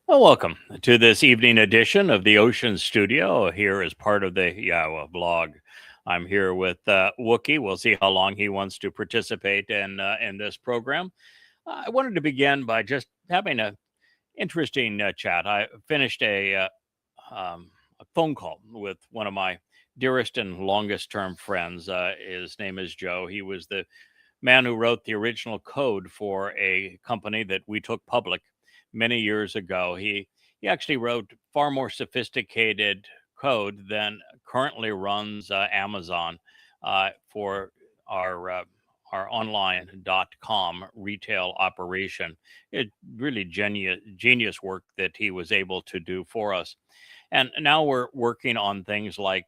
Well, welcome to this evening edition of the Ocean Studio here as part of the Yahowah blog. I'm here with Wookie. We'll see how long he wants to participate in this program. I wanted to begin by just having a interesting chat. I finished a phone call with one of my dearest and longest term friends. His name is Joe. He was the man who wrote the original code for a company that we took public many years ago. He actually wrote far more sophisticated code than currently runs Amazon for our uh, our online.com retail operation. It really genius work that he was able to do for us. And now we're working on things like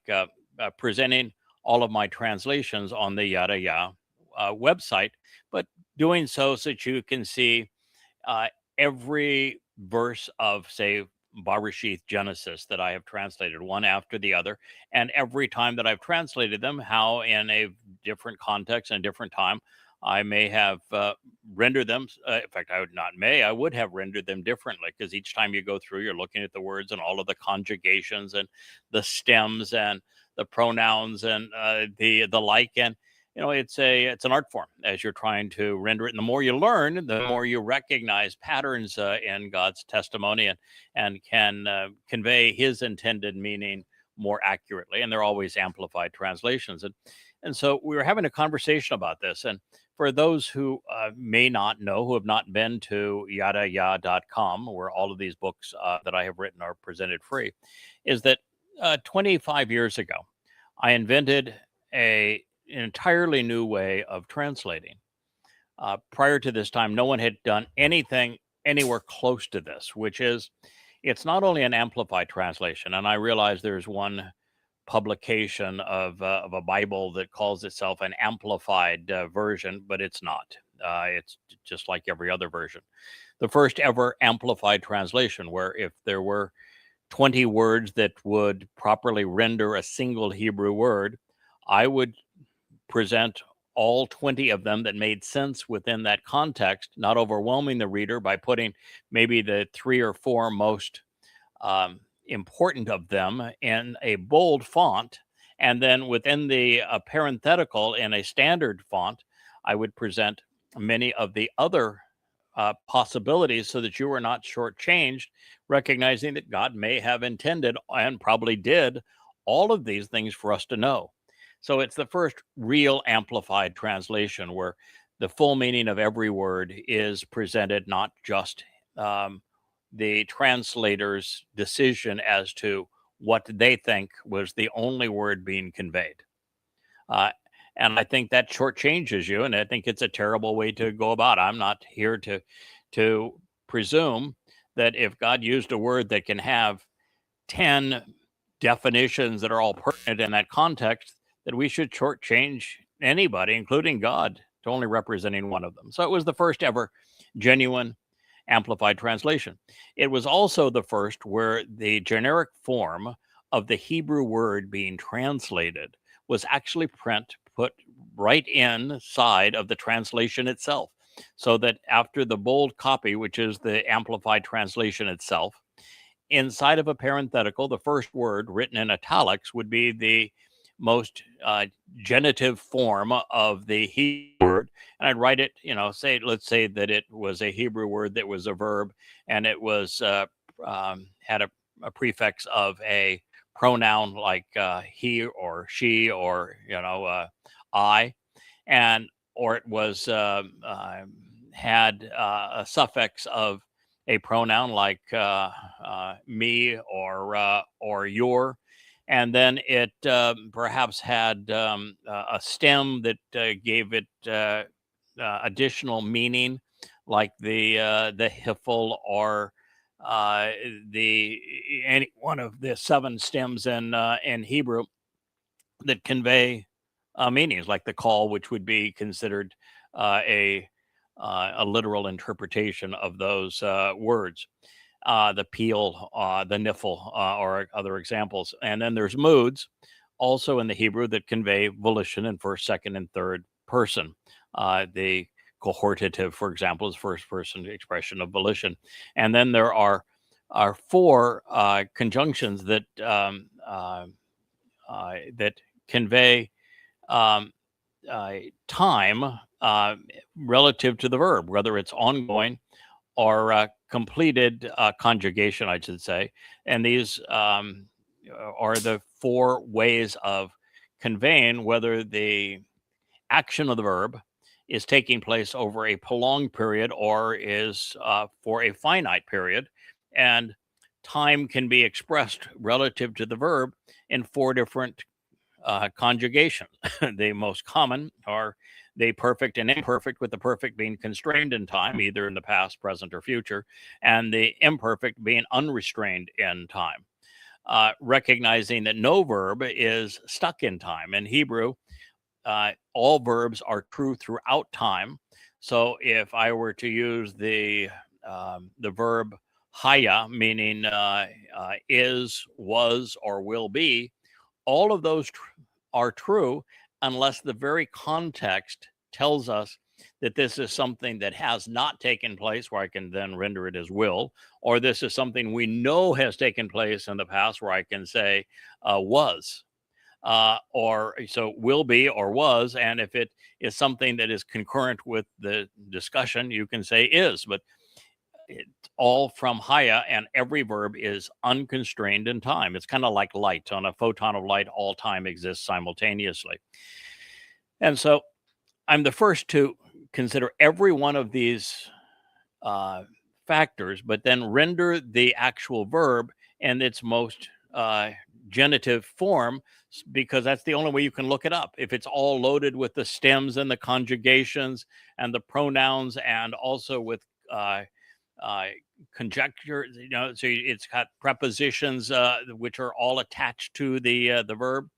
presenting all of my translations on the Yada Ya website, but doing so that you can see uh, every verse of, say, Barashith Genesis that I have translated one after the other. And every time that I've translated them, how in a different context and different time, I may have rendered them. In fact, I would have rendered them differently because each time you go through, you're looking at the words and all of the conjugations and the stems and the pronouns and the like. And it's an art form as you're trying to render it, and the more you learn, the more you recognize patterns in God's testimony and can convey his intended meaning more accurately. And they're always amplified translations. And so we were having a conversation about this. And for those who may not know, who have not been to yadaya.com, where all of these books that I have written are presented free, is that 25 years ago, I invented an entirely new way of translating. Prior to this time, no one had done anything anywhere close to this, which is it's not only an amplified translation, and I realize there's one publication of a Bible that calls itself an amplified version, but it's not. It's just like every other version. The first ever amplified translation, where if there were 20 words that would properly render a single Hebrew word, I would present all 20 of them that made sense within that context, not overwhelming the reader by putting maybe the three or four most important of them in a bold font. And then within the parenthetical in a standard font, I would present many of the other possibilities so that you were not shortchanged, recognizing that God may have intended and probably did all of these things for us to know. So it's the first real amplified translation where the full meaning of every word is presented, not just the translator's decision as to what they think was the only word being conveyed. Uh, and I think that shortchanges you, and I think it's a terrible way to go about. I'm not here to presume that if God used a word that can have 10 definitions that are all pertinent in that context, that we should shortchange anybody, including God, to only representing one of them. So it was the first ever genuine amplified translation. It was also the first where the generic form of the Hebrew word being translated was actually put right inside of the translation itself. So that after the bold copy, which is the amplified translation itself, inside of a parenthetical, the first word written in italics would be the most genitive form of the Hebrew word. And I'd write it, let's say that it was a Hebrew word that was a verb and it was had a prefix of a pronoun like he or she or, I, and or it was had a suffix of a pronoun like me or your, and then it perhaps had a stem that gave it additional meaning, like the hiffle or the any one of the seven stems in Hebrew that convey meanings, like the call, which would be considered uh, a a literal interpretation of those words. The peel, the niffle, or other examples. And then there's moods, also in the Hebrew, that convey volition in first, second, and third person. The cohortative, for example, is first person expression of volition. And then there are are four conjunctions that that convey time relative to the verb, whether it's ongoing or completed conjugation, I should say. And these are the four ways of conveying whether the action of the verb is taking place over a prolonged period or is for a finite period. And time can be expressed relative to the verb in four different conjugations. The most common are the perfect and imperfect, with the perfect being constrained in time, either in the past, present, or future, and the imperfect being unrestrained in time. Recognizing that no verb is stuck in time. In Hebrew, all verbs are true throughout time. So if I were to use the verb haya, meaning is, was, or will be, all of those are true unless the very context tells us that this is something that has not taken place, where I can then render it as will, or this is something we know has taken place in the past, where I can say was. Or so will be or was. And if it is something that is concurrent with the discussion, you can say is. But it's all from haya, and every verb is unconstrained in time. It's kind of like light. On a photon of light, all time exists simultaneously. And so I'm the first to consider every one of these factors, but then render the actual verb in its most genitive form, because that's the only way you can look it up. If it's all loaded with the stems and the conjugations and the pronouns, and also with conjecture, so it's got prepositions which are all attached to the verb,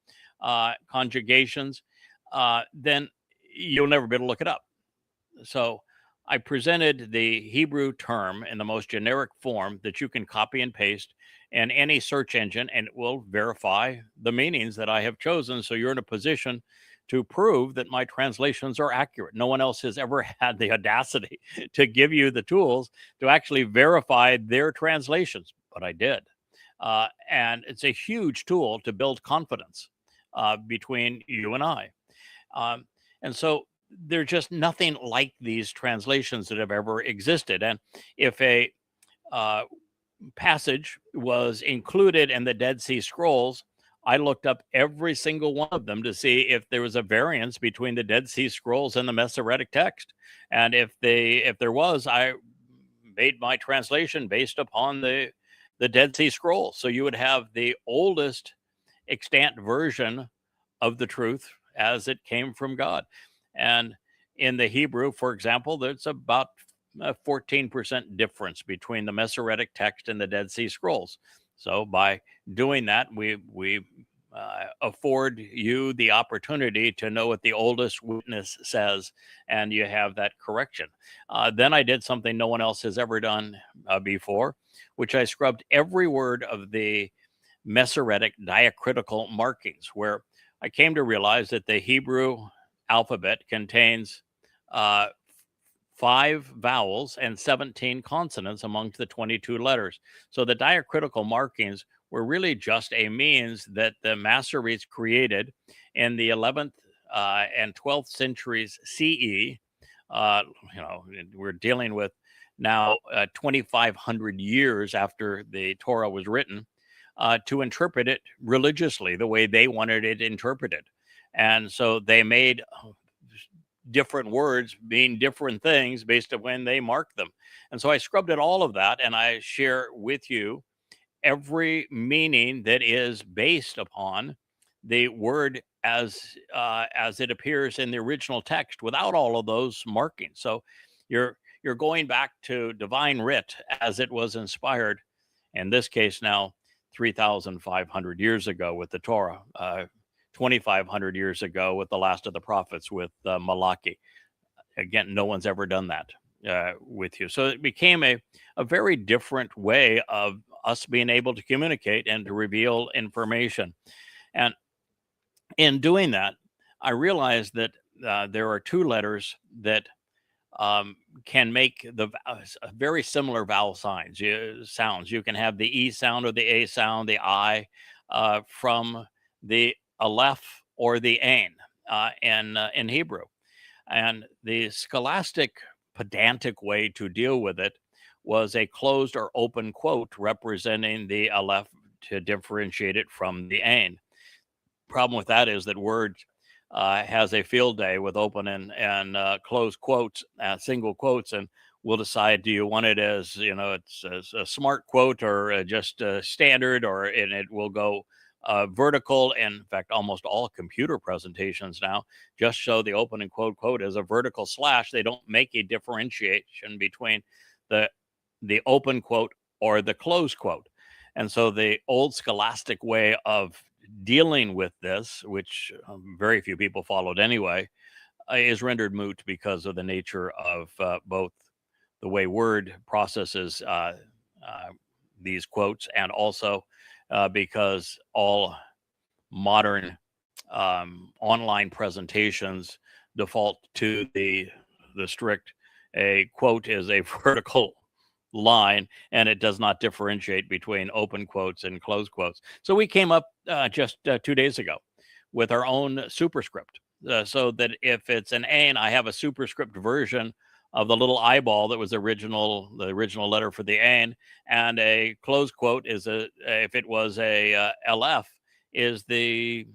conjugations, then you'll never be able to look it up. So I presented the Hebrew term in the most generic form that you can copy and paste in any search engine, and it will verify the meanings that I have chosen. So you're in a position to prove that my translations are accurate. No one else has ever had the audacity to give you the tools to actually verify their translations, but I did. And it's a huge tool to build confidence between you and I. And so there's just nothing like these translations that have ever existed. And if a passage was included in the Dead Sea Scrolls, I looked up every single one of them to see if there was a variance between the Dead Sea Scrolls and the Masoretic text. And if there was, I made my translation based upon the Dead Sea Scrolls. So you would have the oldest extant version of the truth as it came from God. And in the Hebrew, for example, there's about a 14% difference between the Masoretic text and the Dead Sea Scrolls. So by doing that, we afford you the opportunity to know what the oldest witness says, and you have that correction. Then I did something no one else has ever done before, which I scrubbed every word of the Masoretic diacritical markings, where I came to realize that the Hebrew alphabet contains 5 vowels and 17 consonants amongst the 22 letters. So the diacritical markings were really just a means that the Masoretes created in the 11th and 12th centuries CE. We're dealing with now 2,500 years after the Torah was written, to interpret it religiously the way they wanted it interpreted. And so they made different words mean different things based on when they marked them. And so I scrubbed at all of that, and I share with you every meaning that is based upon the word as it appears in the original text, without all of those markings. So you're going back to divine writ as it was inspired, in this case now 3,500 years ago with the Torah, 2,500 years ago with the last of the prophets, with Malachi. Again, no one's ever done that with you. So it became a very different way of us being able to communicate and to reveal information. And in doing that, I realized that there are 2 letters that can make very similar vowel sounds. You can have the E sound or the A sound, the I, from the Aleph or the Ain in Hebrew. And the scholastic pedantic way to deal with it was a closed or open quote representing the Aleph to differentiate it from the Ain. Problem with that is that Word has a field day with open and closed quotes, single quotes, and we'll decide, do you want it as, it's a smart quote or just standard, and it will go vertical. And in fact, almost all computer presentations now just show the open and quote as a vertical slash. They don't make a differentiation between the open quote or the closed quote. And so the old scholastic way of dealing with this, which very few people followed anyway, is rendered moot because of the nature of both the way Word processes these quotes, and also because all modern online presentations default to the strict, a quote is a vertical line, and it does not differentiate between open quotes and closed quotes. So we came up just 2 days ago with our own superscript, so that if it's an Ain, I have a superscript version of the little eyeball that was the original letter for the Ain, and a closed quote is if it was a LF, is the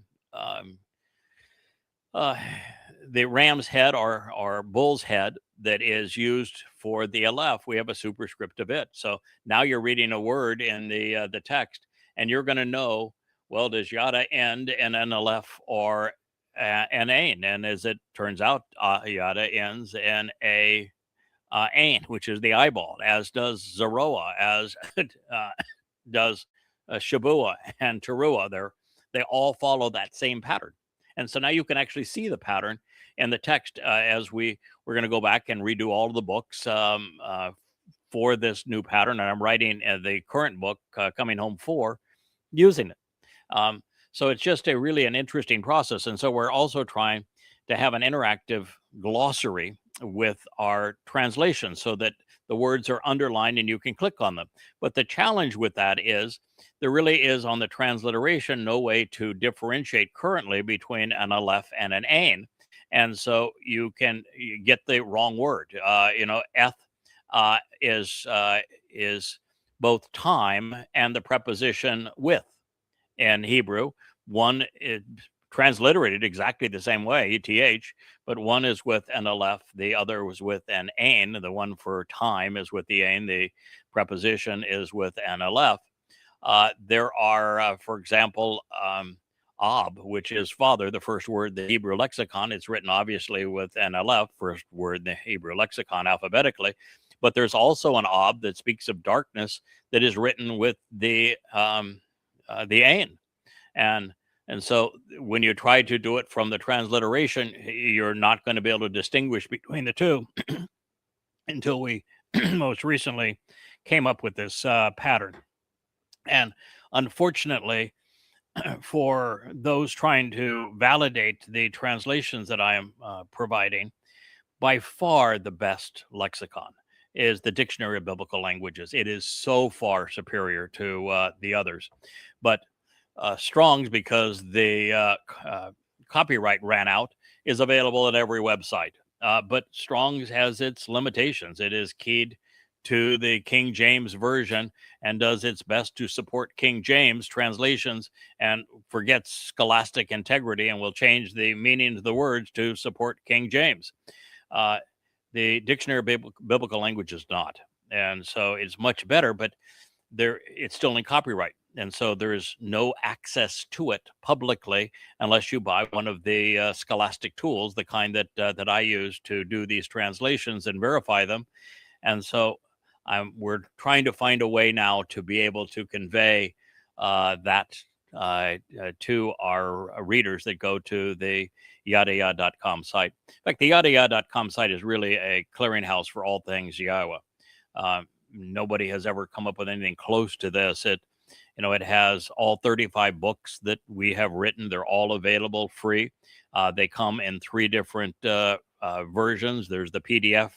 ram's head or bull's head that is used for the Aleph. We have a superscript of it. So now you're reading a word in the text, and you're going to know, well, does yada end in an Aleph or an Ain? And as it turns out, yada ends in a Ain, which is the eyeball, as does Zeroah, as does Shabuwa and Towrah. They all follow that same pattern. And so now you can actually see the pattern in the text as we're going to go back and redo all of the books for this new pattern. And I'm writing the current book, Coming Home 4, using it. So it's just really an interesting process. And so we're also trying to have an interactive glossary with our translation so that the words are underlined and you can click on them. But the challenge with that is there really is, on the transliteration, no way to differentiate currently between an Aleph and an Ain. And so you get the wrong word. Eth is both time and the preposition with in Hebrew. One is transliterated exactly the same way, ETH, but one is with an Aleph, the other was with an Ain. The one for time is with the Ain, the preposition is with an Aleph. There are, for example, Ab, which is father, the first word, the Hebrew lexicon. It's written obviously with an Aleph, first word, the Hebrew lexicon alphabetically. But there's also an Ab that speaks of darkness that is written with the Ain. And so when you try to do it from the transliteration, you're not going to be able to distinguish between the two until we most recently came up with this pattern. And unfortunately, for those trying to validate the translations that I am providing, by far the best lexicon is the Dictionary of Biblical Languages. It is so far superior to the others. But Strong's, because the copyright ran out, is available at every website. But Strong's has its limitations. It is keyed to the King James Version and does its best to support King James translations and forgets scholastic integrity and will change the meaning of the words to support King James. The Dictionary of Biblical Languages not. And so it's much better, but it's still in copyright. And so there is no access to it publicly unless you buy one of the scholastic tools, the kind that I use to do these translations and verify them. And so we're trying to find a way now to be able to convey that to our readers that go to the yadayah.com site. In fact, the yadayah.com site is really a clearinghouse for all things Yahowah. Nobody has ever come up with anything close to this. It has all 35 books that we have written. They're all available free. They come in 3 different versions. There's the PDF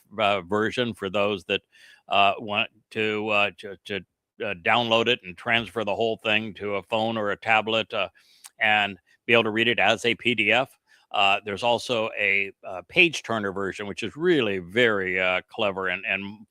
version for those that want to download it and transfer the whole thing to a phone or a tablet and be able to read it as a PDF. There's also a page turner version, which is really very clever and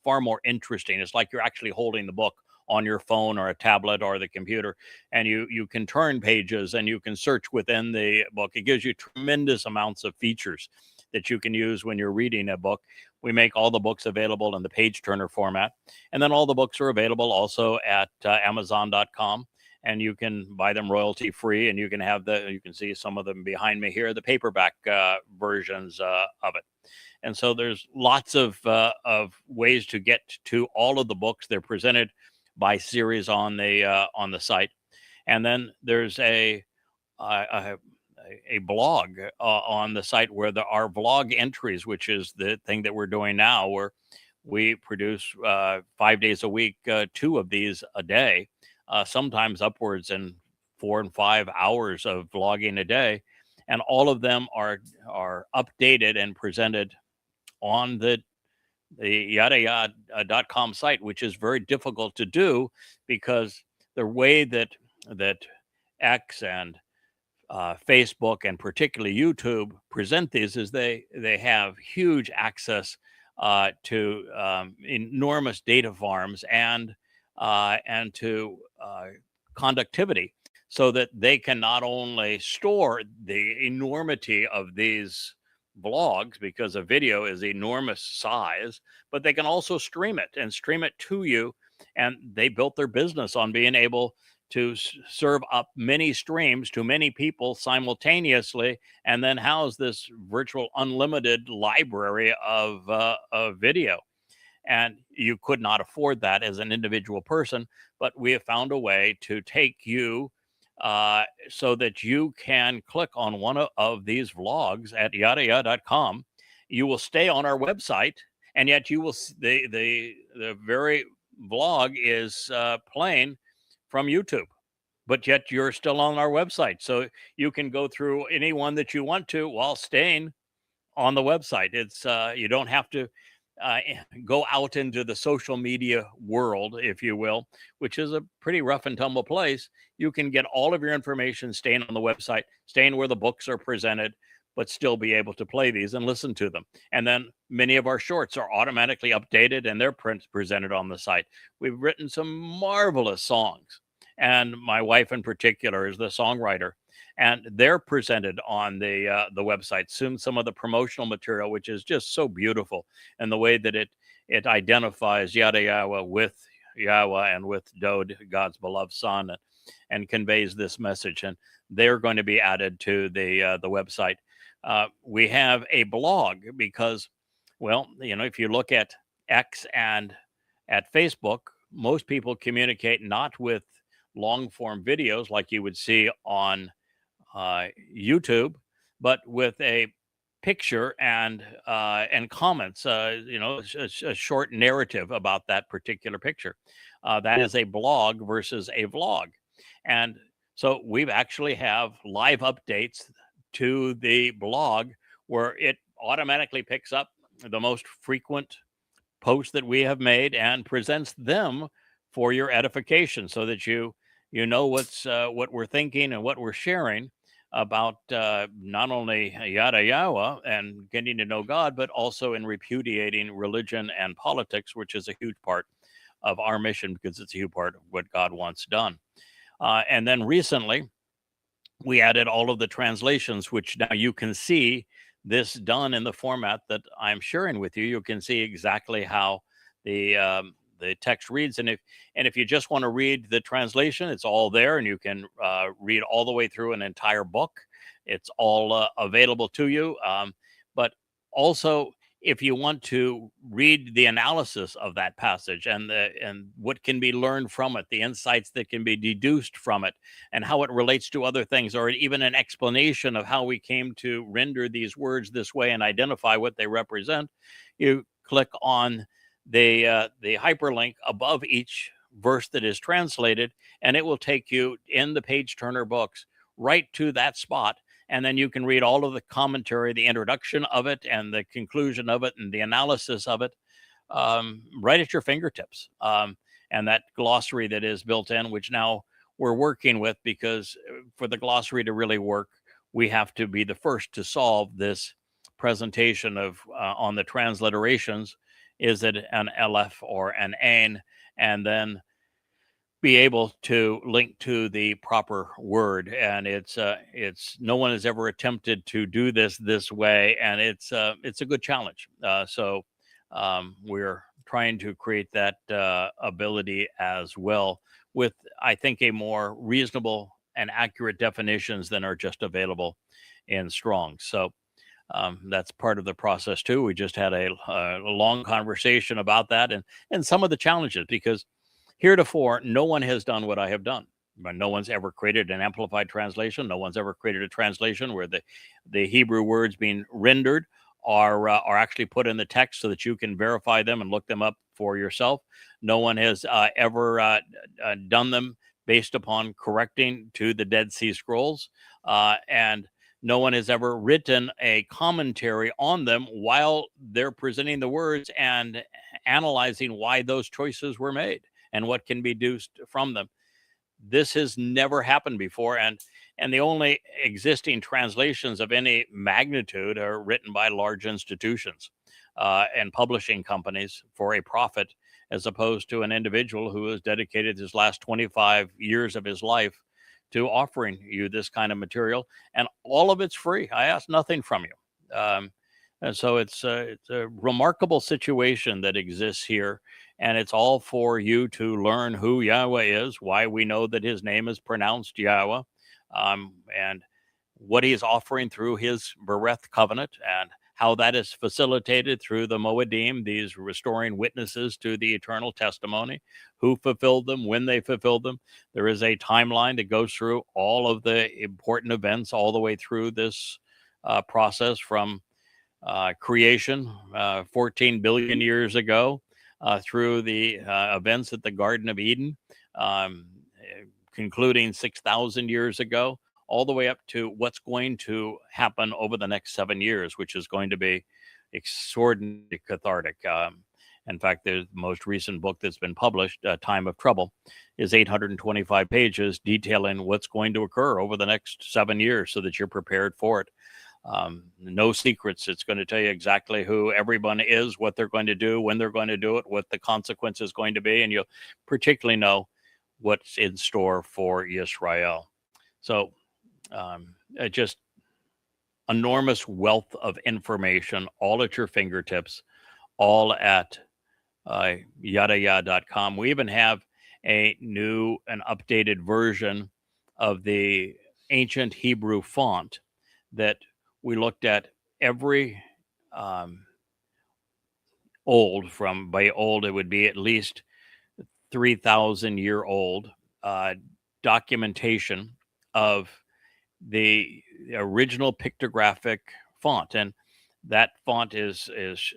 far more interesting. It's like you're actually holding the book on your phone or a tablet or the computer, and you can turn pages and you can search within the book. It gives you tremendous amounts of features that you can use when you're reading a book. We make all the books available in the page turner format, and then all the books are available also at Amazon.com. And you can buy them royalty free, and you can see some of them behind me here, the paperback versions of it. And so there's lots of ways to get to all of the books. They're presented by series on the site, and then there's a blog on the site where there are vlog entries, which is the thing that we're doing now, where we produce 5 days a week, 2 of these a day. Sometimes upwards in 4 and 5 hours of vlogging a day. And all of them are updated and presented on the Yahowah.com site, which is very difficult to do because the way that X and Facebook and particularly YouTube present these is they have huge access to enormous data farms and to conductivity, so that they can not only store the enormity of these vlogs, because a video is enormous size, but they can also stream it to you. And they built their business on being able to serve up many streams to many people simultaneously, and then house this virtual unlimited library of video. And you could not afford that as an individual person, but we have found a way to take you so that you can click on one of these vlogs at Yahowah.com. You will stay on our website, and yet you will the very vlog is playing from YouTube, but yet you're still on our website. So you can go through any one that you want to while staying on the website. It's you don't have to go out into the social media world, if you will, which is a pretty rough and tumble place. You can get all of your information staying on the website, staying where the books are presented, but still be able to play these and listen to them. And then many of our shorts are automatically updated and they're presented on the site. We've written some marvelous songs, and my wife in particular is the songwriter, and they're presented on the website. Soon, some of the promotional material, which is just so beautiful, and the way that it identifies Yahowah with Yahweh and with Dowd, God's beloved son, and conveys this message. And they're going to be added to the website. We have a blog because, well, if you look at X and at Facebook, most people communicate not with long form videos like you would see on YouTube, but with a picture and comments, a short narrative about that particular picture. That is a blog versus a vlog. And so we've actually have live updates to the blog where it automatically picks up the most frequent posts that we have made and presents them for your edification, so that you know what we're thinking and what we're sharing about not only Yahowah and getting to know God, but also in repudiating religion and politics, which is a huge part of our mission, because it's a huge part of what God wants done. And then recently, we added all of the translations, which now you can see this done in the format that I'm sharing with you. You can see exactly how the text reads, and if you just want to read the translation, it's all there, and you can read all the way through an entire book. It's all available to you. But also, if you want to read the analysis of that passage and what can be learned from it, the insights that can be deduced from it, and how it relates to other things, or even an explanation of how we came to render these words this way and identify what they represent, you click on the hyperlink above each verse that is translated, and it will take you in the page turner books right to that spot. and then you can read all of the commentary, the introduction of it, and the conclusion of it, and the analysis of it, right at your fingertips. And that glossary that is built in, which now we're working with, because for the glossary to really work, we have to be the first to solve this presentation of on the transliterations. Is it an Aleph or an Ain? And then be able to link to the proper word. And it's no one has ever attempted to do this way, and it's a good challenge. So we're trying to create that ability as well, with, I think, a more reasonable and accurate definitions than are just available in Strong. So that's part of the process too. We just had a long conversation about that, and some of the challenges, because heretofore no one has done what I have done. But no one's ever created an amplified translation. No one's ever created a translation where the Hebrew words being rendered are actually put in the text so that you can verify them and look them up for yourself. No one has ever done them based upon correcting to the Dead Sea Scrolls, and no one has ever written a commentary on them while they're presenting the words and analyzing why those choices were made and what can be deduced from them. This has never happened before, and the only existing translations of any magnitude are written by large institutions and publishing companies for a profit, as opposed to an individual who has dedicated his last 25 years of his life to offering you this kind of material, and all of it's free. I ask nothing from you. And so it's a remarkable situation that exists here. And it's all for you to learn who Yahweh is, why we know that his name is pronounced Yahweh, and what he is offering through his Bereth covenant, and how that is facilitated through the Moedim, these restoring witnesses to the eternal testimony, who fulfilled them, when they fulfilled them. There is a timeline that goes through all of the important events all the way through this process from creation 14 billion years ago, through the events at the Garden of Eden, concluding 6,000 years ago, all the way up to what's going to happen over the next 7 years, which is going to be extraordinarily cathartic. In fact, the most recent book that's been published, Time of Trouble, is 825 pages detailing what's going to occur over the next 7 years so that you're prepared for it. No secrets. It's going to tell you exactly who everyone is, what they're going to do, when they're going to do it, what the consequence is going to be, and you'll particularly know what's in store for Israel. So just enormous wealth of information, all at your fingertips, all at yadayah.com. We even have a new and updated version of the ancient Hebrew font that we looked at every old, from by old, it would be at least 3,000-year-old documentation of the original pictographic font. And that font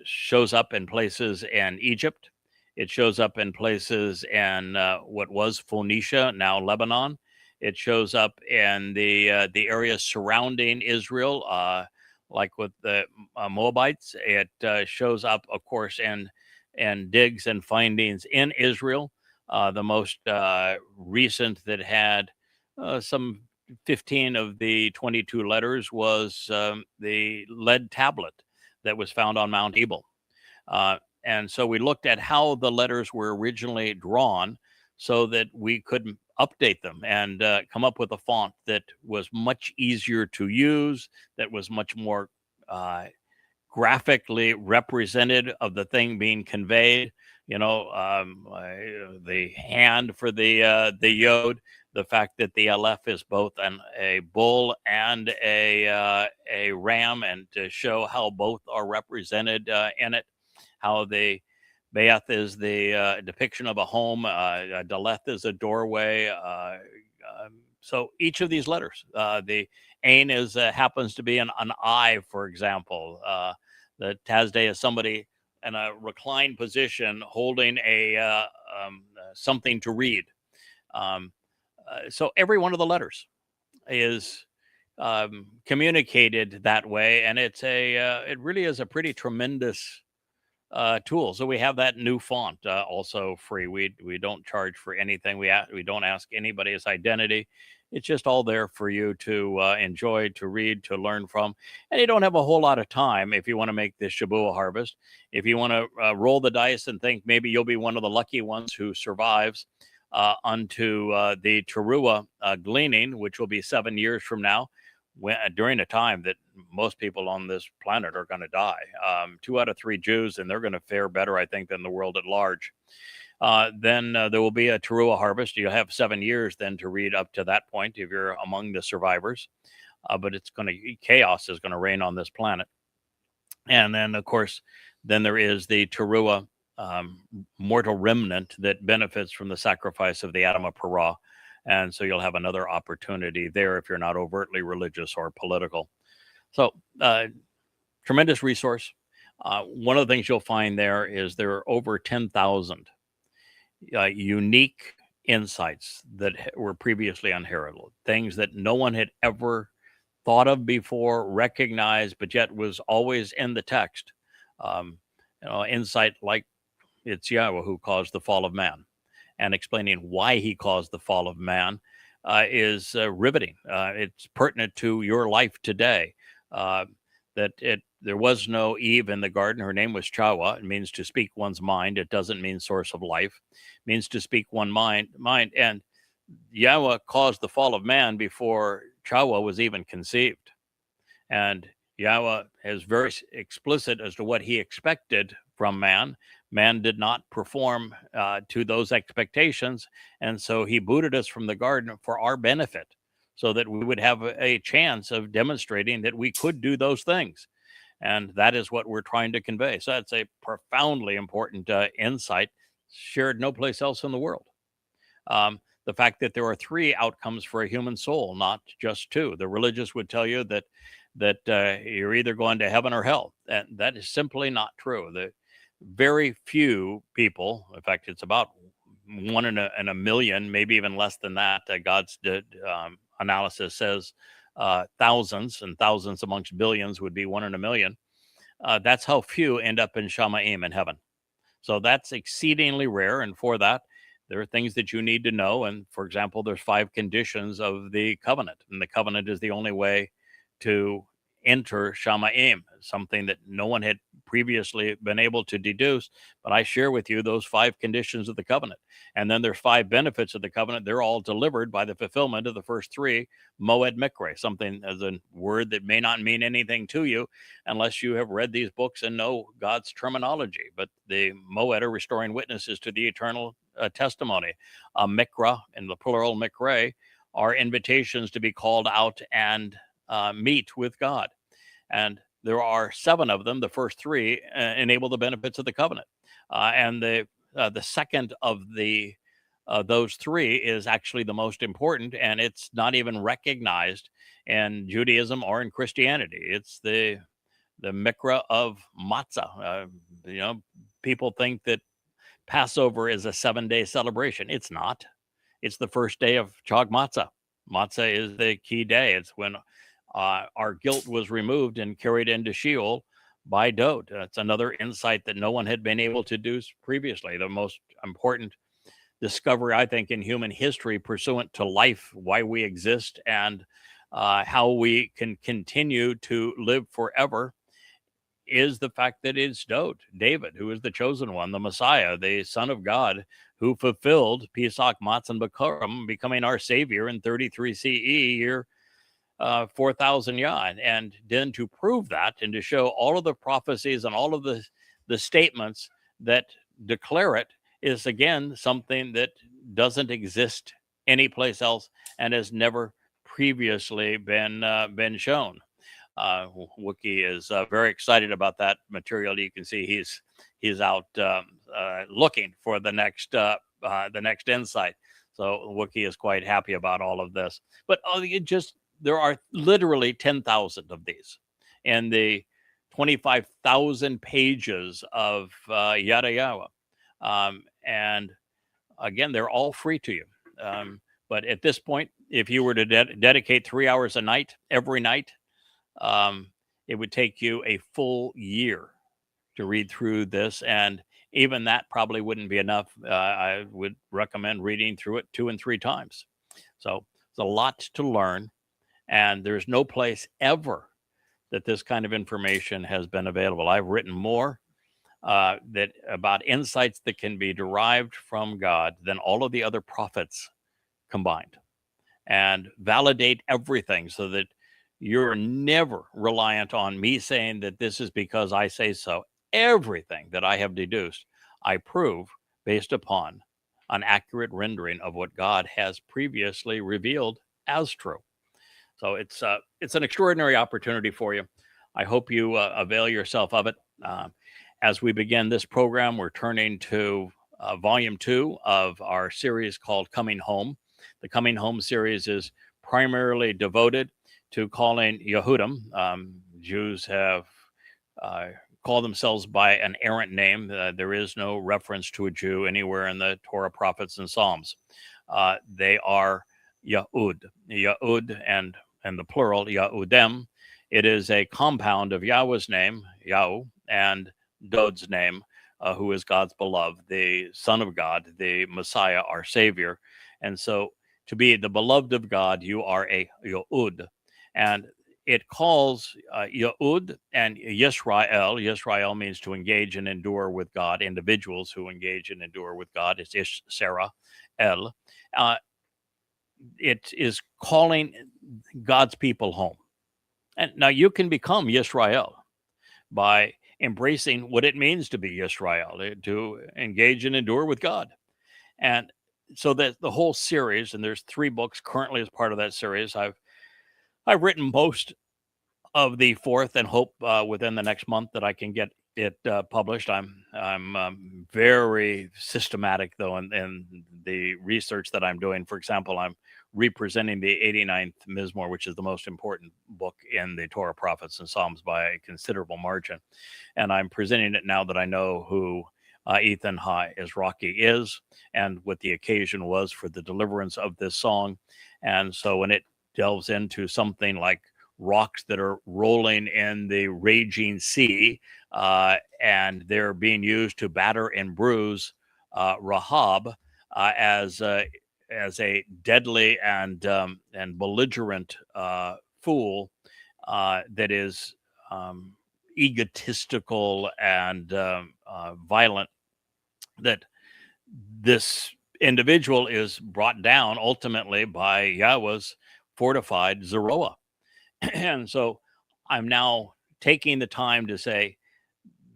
shows up in places in Egypt. It shows up in places in what was Phoenicia, now Lebanon. It shows up in the areas surrounding Israel, like with the Moabites. It shows up, of course, in digs and findings in Israel. The most recent that had some 15 of the 22 letters was the lead tablet that was found on Mount Ebal. And so we looked at how the letters were originally drawn so that we could update them and come up with a font that was much easier to use, that was much more graphically represented of the thing being conveyed. You know, the hand for the yod, the fact that the aleph is both a bull and a ram, and to show how both are represented in it, how the Be'ath is the depiction of a home, Daleth is a doorway. So each of these letters, the Ain is happens to be an eye, for example. The Tazdeh is somebody in a reclined position holding a something to read. So every one of the letters is communicated that way, and it really is a pretty tremendous tool. So we have that new font also free. We don't charge for anything. We don't ask anybody's identity. It's just all there for you to enjoy, to read, to learn from. And you don't have a whole lot of time if you want to make this Shabuwa harvest. If you want to roll the dice and think maybe you'll be one of the lucky ones who survives unto the Towrah gleaning, which will be 7 years from now, during a time that most people on this planet are going to die. 2 out of 3 Jews, and they're going to fare better, I think, than the world at large. Then there will be a Towrah harvest. You'll have 7 years then to read up to that point if you're among the survivors. But chaos is going to reign on this planet. And then, of course, then there is the Towrah mortal remnant that benefits from the sacrifice of the Adam of Parah. And so you'll have another opportunity there if you're not overtly religious or political. So tremendous resource. One of the things you'll find there is there are over 10,000 unique insights that were previously unheralded, things that no one had ever thought of before, recognized, but yet was always in the text. Insight like it's Yahowah who caused the fall of man, and explaining why he caused the fall of man is riveting. It's pertinent to your life today. There was no Eve in the garden. Her name was Towrah. It means to speak one's mind. It doesn't mean source of life. It means to speak one mind. And Yahowah caused the fall of man before Towrah was even conceived. And Yahowah is very explicit as to what he expected from man. Man did not perform to those expectations. And so he booted us from the garden for our benefit, so that we would have a chance of demonstrating that we could do those things. And that is what we're trying to convey. So that's a profoundly important insight shared no place else in the world. The fact that there are 3 outcomes for a human soul, not just 2. The religious would tell you that you're either going to heaven or hell. And that is simply not true. The very few people, in fact, it's about 1 in a million, maybe even less than that. God's analysis says thousands, and thousands amongst billions would be 1 in a million. That's how few end up in Shamayim in heaven. So that's exceedingly rare. And for that, there are things that you need to know. And for example, there's 5 conditions of the covenant. And the covenant is the only way to enter Shamayim, something that no one had previously been able to deduce. But I share with you those 5 conditions of the covenant. And then there's 5 benefits of the covenant. They're all delivered by the fulfillment of the first 3, moed mikre, something as a word that may not mean anything to you unless you have read these books and know God's terminology. But the moed are restoring witnesses to the eternal testimony. Mikra, in the plural mikre, are invitations to be called out and meet with God. And there are 7 of them. The first 3 enable the benefits of the covenant. And the second of those 3 is actually the most important, and it's not even recognized in Judaism or in Christianity. It's the mikra of matzah. People think that Passover is a 7-day celebration. It's not. It's the first day of Chag Matzah. Matzah is the key day. It's when our guilt was removed and carried into Sheol by Dowd. That's another insight that no one had been able to do previously. The most important discovery, I think, in human history pursuant to life, why we exist, and how we can continue to live forever, is the fact that it's Dowd, David, who is the chosen one, the Messiah, the Son of God, who fulfilled Pesach, Matzah, and Bikurim, becoming our Savior in 33 CE, year 4,000 Yah. And then to prove that and to show all of the prophecies and all of the statements that declare it is, again, something that doesn't exist anyplace else and has never previously been shown. Wookie is very excited about that material. You can see he's out looking for the next insight. So Wookie is quite happy about all of this. But there are literally 10,000 of these, and the 25,000 pages of Yada Yahowah. And again, they're all free to you. But at this point, if you were to dedicate 3 hours a night, every night, it would take you a full year to read through this. And even that probably wouldn't be enough. I would recommend reading through it 2 and 3 times. So it's a lot to learn. And there's no place ever that this kind of information has been available. I've written more that about insights that can be derived from God than all of the other prophets combined, and validate everything so that you're never reliant on me saying that this is because I say so. Everything that I have deduced, I prove based upon an accurate rendering of what God has previously revealed as true. So it's an extraordinary opportunity for you. I hope you avail yourself of it. As we begin this program, we're turning to volume 2 of our series called Coming Home. The Coming Home series is primarily devoted to calling Yehudim. Jews have called themselves by an errant name. There is no reference to a Jew anywhere in the Torah, prophets, and Psalms. They are Yahud, and the plural, Yahudem. It is a compound of Yahweh's name, Yahu, and Dowd's name, who is God's beloved, the Son of God, the Messiah, our Savior. And so to be the beloved of God, you are a Yahud. And it calls Yahud and Yisrael. Yisrael means to engage and endure with God. Individuals who engage and endure with God. It's Ish, Sarah, El. It is calling God's people home. And now you can become Yisrael by embracing what it means to be Yisrael, to engage and endure with God. And so that the whole series, and there's 3 books currently as part of that series. I've written most of the 4th and hope within the next month that I can get it published. I'm very systematic though in the research that I'm doing. For example, I'm representing the 89th Mizmowr, which is the most important book in the Torah, prophets, and Psalms by a considerable margin. And I'm presenting it now that I know who Ethan Ezraki is and what the occasion was for the deliverance of this song. And so when it delves into something like rocks that are rolling in the raging sea, and they're being used to batter and bruise Rahab as a deadly and belligerent fool that is egotistical and violent, that this individual is brought down ultimately by Yahweh's fortified Zeroah. And so I'm now taking the time to say,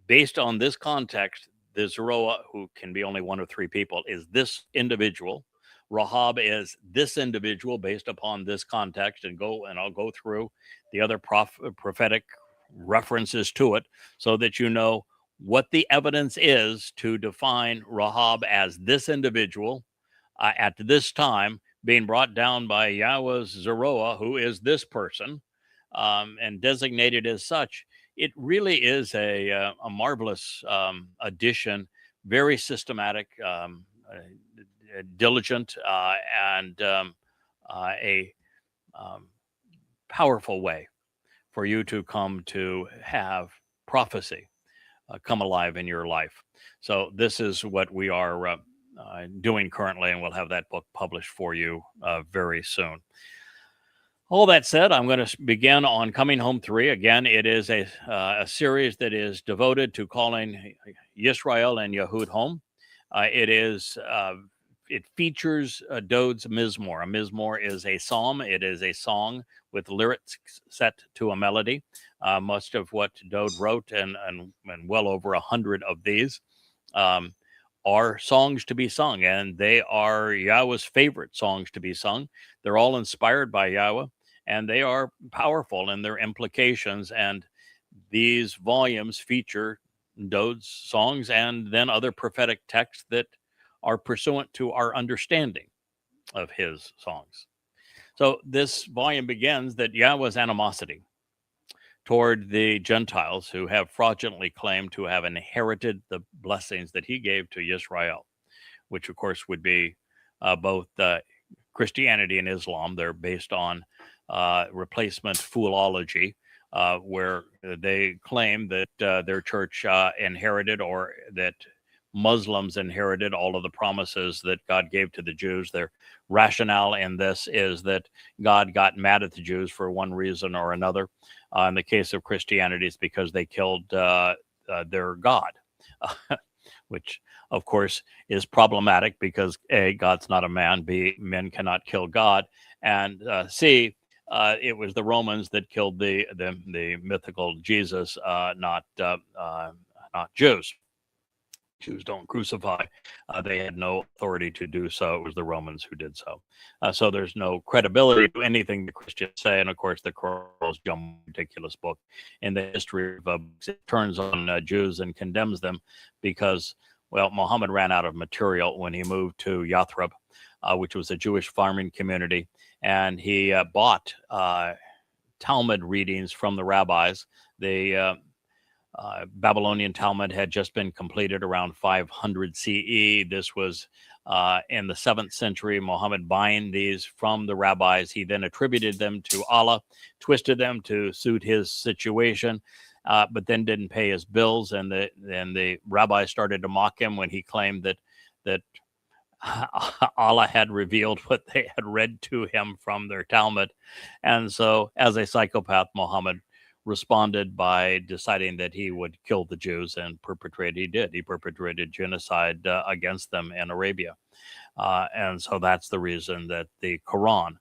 based on this context, the Zeroah, who can be only 1 of 3 people, is this individual. Rahab is this individual based upon this context, and I'll go through the other prophetic references to it so that you know what the evidence is to define Rahab as this individual at this time being brought down by Yahweh's Zeroah, who is this person, and designated as such. It really is a marvelous addition, very systematic, diligent, and a powerful way for you to come to have prophecy come alive in your life. So this is what we are doing currently, and we'll have that book published for you very soon. All that said, I'm going to begin on Coming Home 3. Again, it is a series that is devoted to calling Yisrael and Yehud home. It features Dowd's Mizmowr. A Mizmowr is a psalm. It is a song with lyrics set to a melody. Most of what Dowd wrote, and well over 100 of these, are songs to be sung, and they are Yahweh's favorite songs to be sung. They're all inspired by Yahweh, and they are powerful in their implications. And these volumes feature Dowd's songs and then other prophetic texts that are pursuant to our understanding of his songs. So this volume begins that Yahweh's animosity toward the Gentiles who have fraudulently claimed to have inherited the blessings that he gave to Yisrael, which of course would be both Christianity and Islam. They're based on replacement foolology, where they claim that their church inherited, or that Muslims inherited, all of the promises that God gave to the Jews. Their rationale in this is that God got mad at the Jews for one reason or another. In the case of Christianity, it's because they killed their God, which, of course, is problematic because A, God's not a man, B, men cannot kill God, and C, it was the Romans that killed the mythical Jesus, not Jews. Jews don't crucify. They had no authority to do so. It was the Romans who did so. So there's no credibility to anything the Christians say. And of course, the Quran is a ridiculous book in the history of it turns on Jews and condemns them because, well, Muhammad ran out of material when he moved to Yathrib, which was a Jewish farming community. And he bought Talmud readings from the rabbis. The Babylonian Talmud had just been completed around 500 CE. This was in the 7th century. Muhammad buying these from the rabbis. He then attributed them to Allah, twisted them to suit his situation, but then didn't pay his bills. And the rabbis started to mock him when he claimed that Allah had revealed what they had read to him from their Talmud. And so, as a psychopath, Muhammad responded by deciding that he would kill the Jews, and he perpetrated genocide against them in Arabia. And so that's the reason that the Quran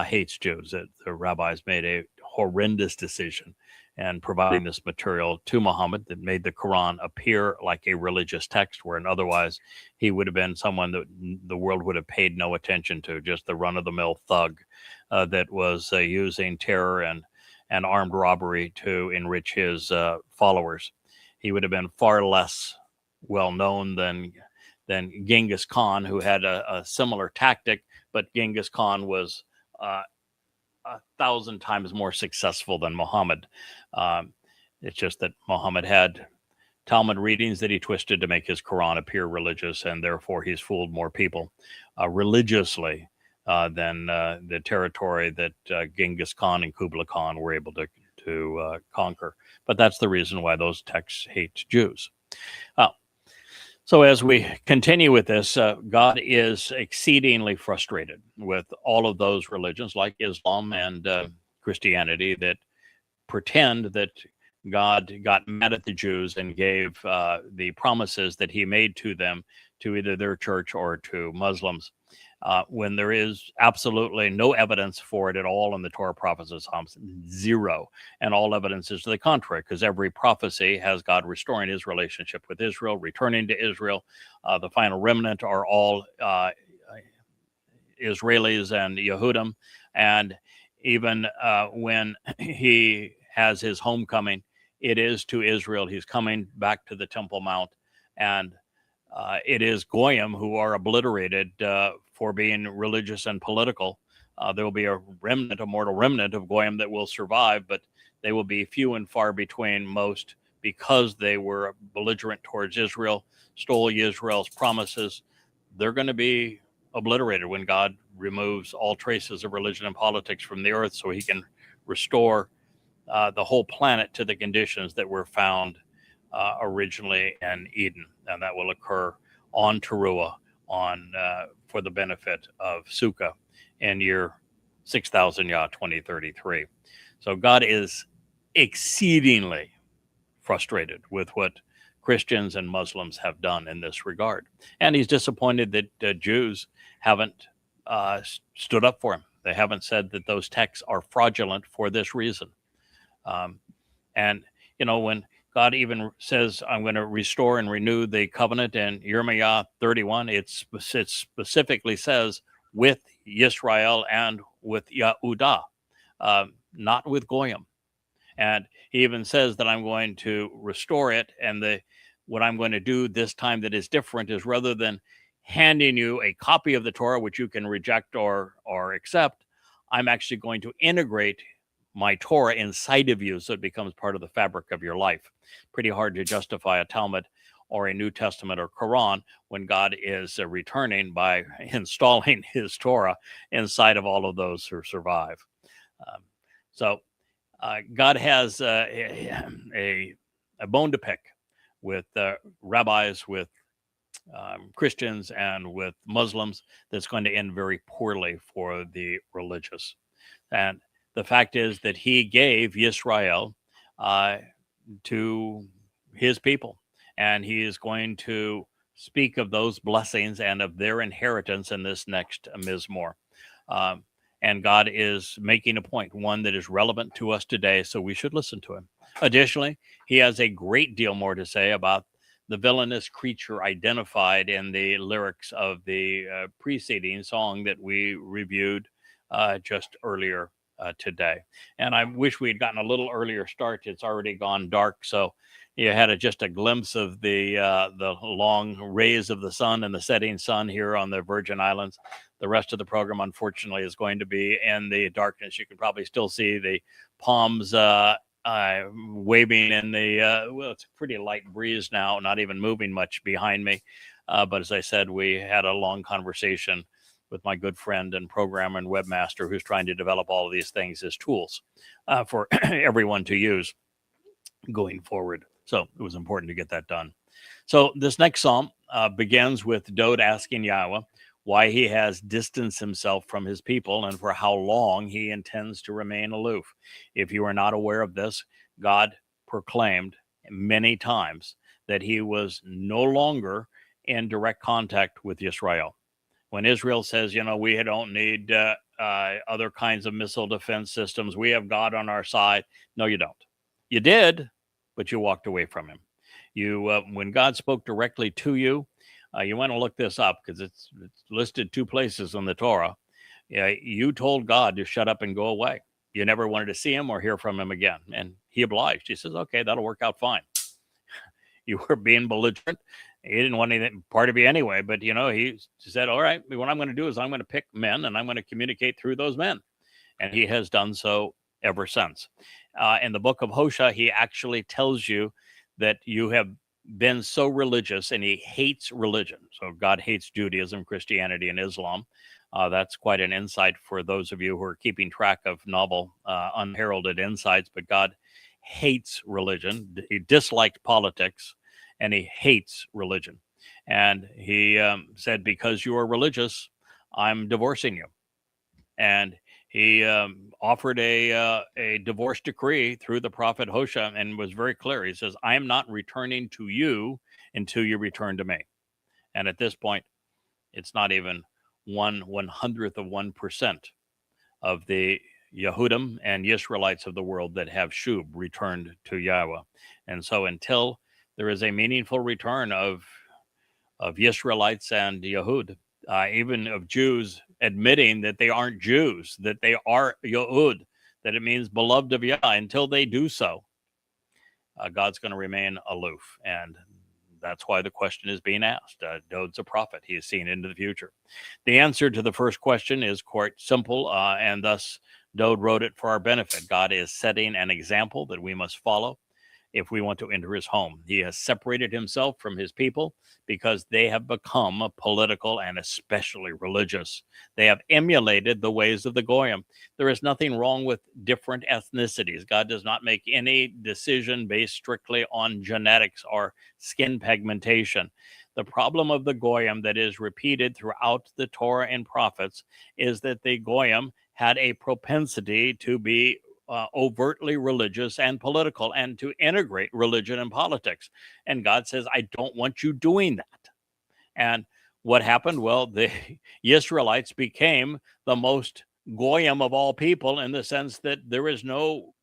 hates Jews. The rabbis made a horrendous decision and providing this material to Muhammad that made the Quran appear like a religious text, where otherwise he would have been someone that the world would have paid no attention to, just the run-of-the-mill thug that was using terror and armed robbery to enrich his followers. He would have been far less well known than Genghis Khan, who had a similar tactic, but Genghis Khan was 1,000 times more successful than Muhammad. It's just that Muhammad had Talmud readings that he twisted to make his Quran appear religious, and therefore he's fooled more people religiously than the territory that Genghis Khan and Kublai Khan were able to conquer. But that's the reason why those texts hate Jews. So as we continue with this, God is exceedingly frustrated with all of those religions like Islam and Christianity that pretend that God got mad at the Jews and gave the promises that he made to them, to either their church or to Muslims, when there is absolutely no evidence for it at all in the Torah, prophets, and Psalms, zero. And all evidence is to the contrary, because every prophecy has God restoring his relationship with Israel, returning to Israel. The final remnant are all Israelis and Yehudim. And even when he has his homecoming, it is to Israel. He's coming back to the Temple Mount, and it is Goyim who are obliterated for being religious and political. There will be a mortal remnant of Goyim that will survive, but they will be few and far between, most because they were belligerent towards Israel, stole Israel's promises. They're going to be obliterated when God removes all traces of religion and politics from the earth, so he can restore the whole planet to the conditions that were found originally in Eden. And that will occur on Towrah for the benefit of Sukkah in year 6000 Yah 2033. So God is exceedingly frustrated with what Christians and Muslims have done in this regard. And he's disappointed that Jews haven't stood up for him. They haven't said that those texts are fraudulent for this reason. And, when God even says, I'm going to restore and renew the covenant in Yirmiyah 31, it specifically says with Yisrael and with Yahudah, not with Goyim. And he even says that I'm going to restore it. And what I'm going to do this time that is different is, rather than handing you a copy of the Torah, which you can reject or accept, I'm actually going to integrate my Torah inside of you so it becomes part of the fabric of your life. Pretty hard to justify a Talmud or a New Testament or Quran when God is returning by installing his Towrah inside of all of those who survive. So God has a bone to pick with rabbis, with Christians, and with Muslims that's going to end very poorly for the religious. And the fact is that he gave Yisrael to his people, and he is going to speak of those blessings and of their inheritance in this next Mizmowr. And God is making a point, one that is relevant to us today, so we should listen to him. Additionally, he has a great deal more to say about the villainous creature identified in the lyrics of the preceding song that we reviewed just earlier today. And I wish we had gotten a little earlier start. It's already gone dark, so you had just a glimpse of the long rays of the sun and the setting sun here on the Virgin Islands. The rest of the program, unfortunately, is going to be in the darkness. You can probably still see the palms waving in the, well, it's a pretty light breeze now, not even moving much behind me. But as I said, we had a long conversation with my good friend and programmer and webmaster who's trying to develop all of these things as tools for everyone to use going forward. So it was important to get that done. So this next psalm begins with Dowd asking Yahowah why he has distanced himself from his people and for how long he intends to remain aloof. If you are not aware of this, God proclaimed many times that he was no longer in direct contact with Israel. When Israel says, you know, we don't need other kinds of missile defense systems, we have God on our side. No, you don't. You did, but you walked away from him. You, when God spoke directly to you, you want to look this up because it's listed two places in the Towrah. You told God to shut up and go away. You never wanted to see him or hear from him again. And he obliged. He says, okay, that'll work out fine. You were being belligerent. He didn't want anything part of you anyway. But, you know, he said, all right, what I'm going to do is I'm going to pick men and I'm going to communicate through those men. And he has done so ever since. In the book of Hosea, he actually tells you that you have been so religious, and he hates religion. So God hates Judaism, Christianity, and Islam. That's quite an insight for those of you who are keeping track of novel, unheralded insights. But God hates religion. He disliked politics, and he hates religion. And he said, because you are religious, I'm divorcing you. And he offered a divorce decree through the prophet Hosea and was very clear. He says, I am not returning to you until you return to me. And at this point, it's not even 1/100th of 1% of the Yehudim and Israelites of the world that have Shub returned to Yahowah. And so until there is a meaningful return of Israelites and Yehud, even of Jews admitting that they aren't Jews, that they are Yehud, that it means beloved of Yah, until they do so, God's going to remain aloof. And that's why the question is being asked. Dowd's a prophet. He is seen into the future. The answer to the first question is quite simple, and thus Dowd wrote it for our benefit. God is setting an example that we must follow if we want to enter his home. He has separated himself from his people because they have become political and especially religious. They have emulated the ways of the Goyim. There is nothing wrong with different ethnicities. God does not make any decision based strictly on genetics or skin pigmentation. The problem of the Goyim that is repeated throughout the Torah and prophets is that the Goyim had a propensity to be overtly religious and political, and to integrate religion and politics. And God says, I don't want you doing that. And what happened? Well, the Israelites became the most Goyim of all people, in the sense that there is no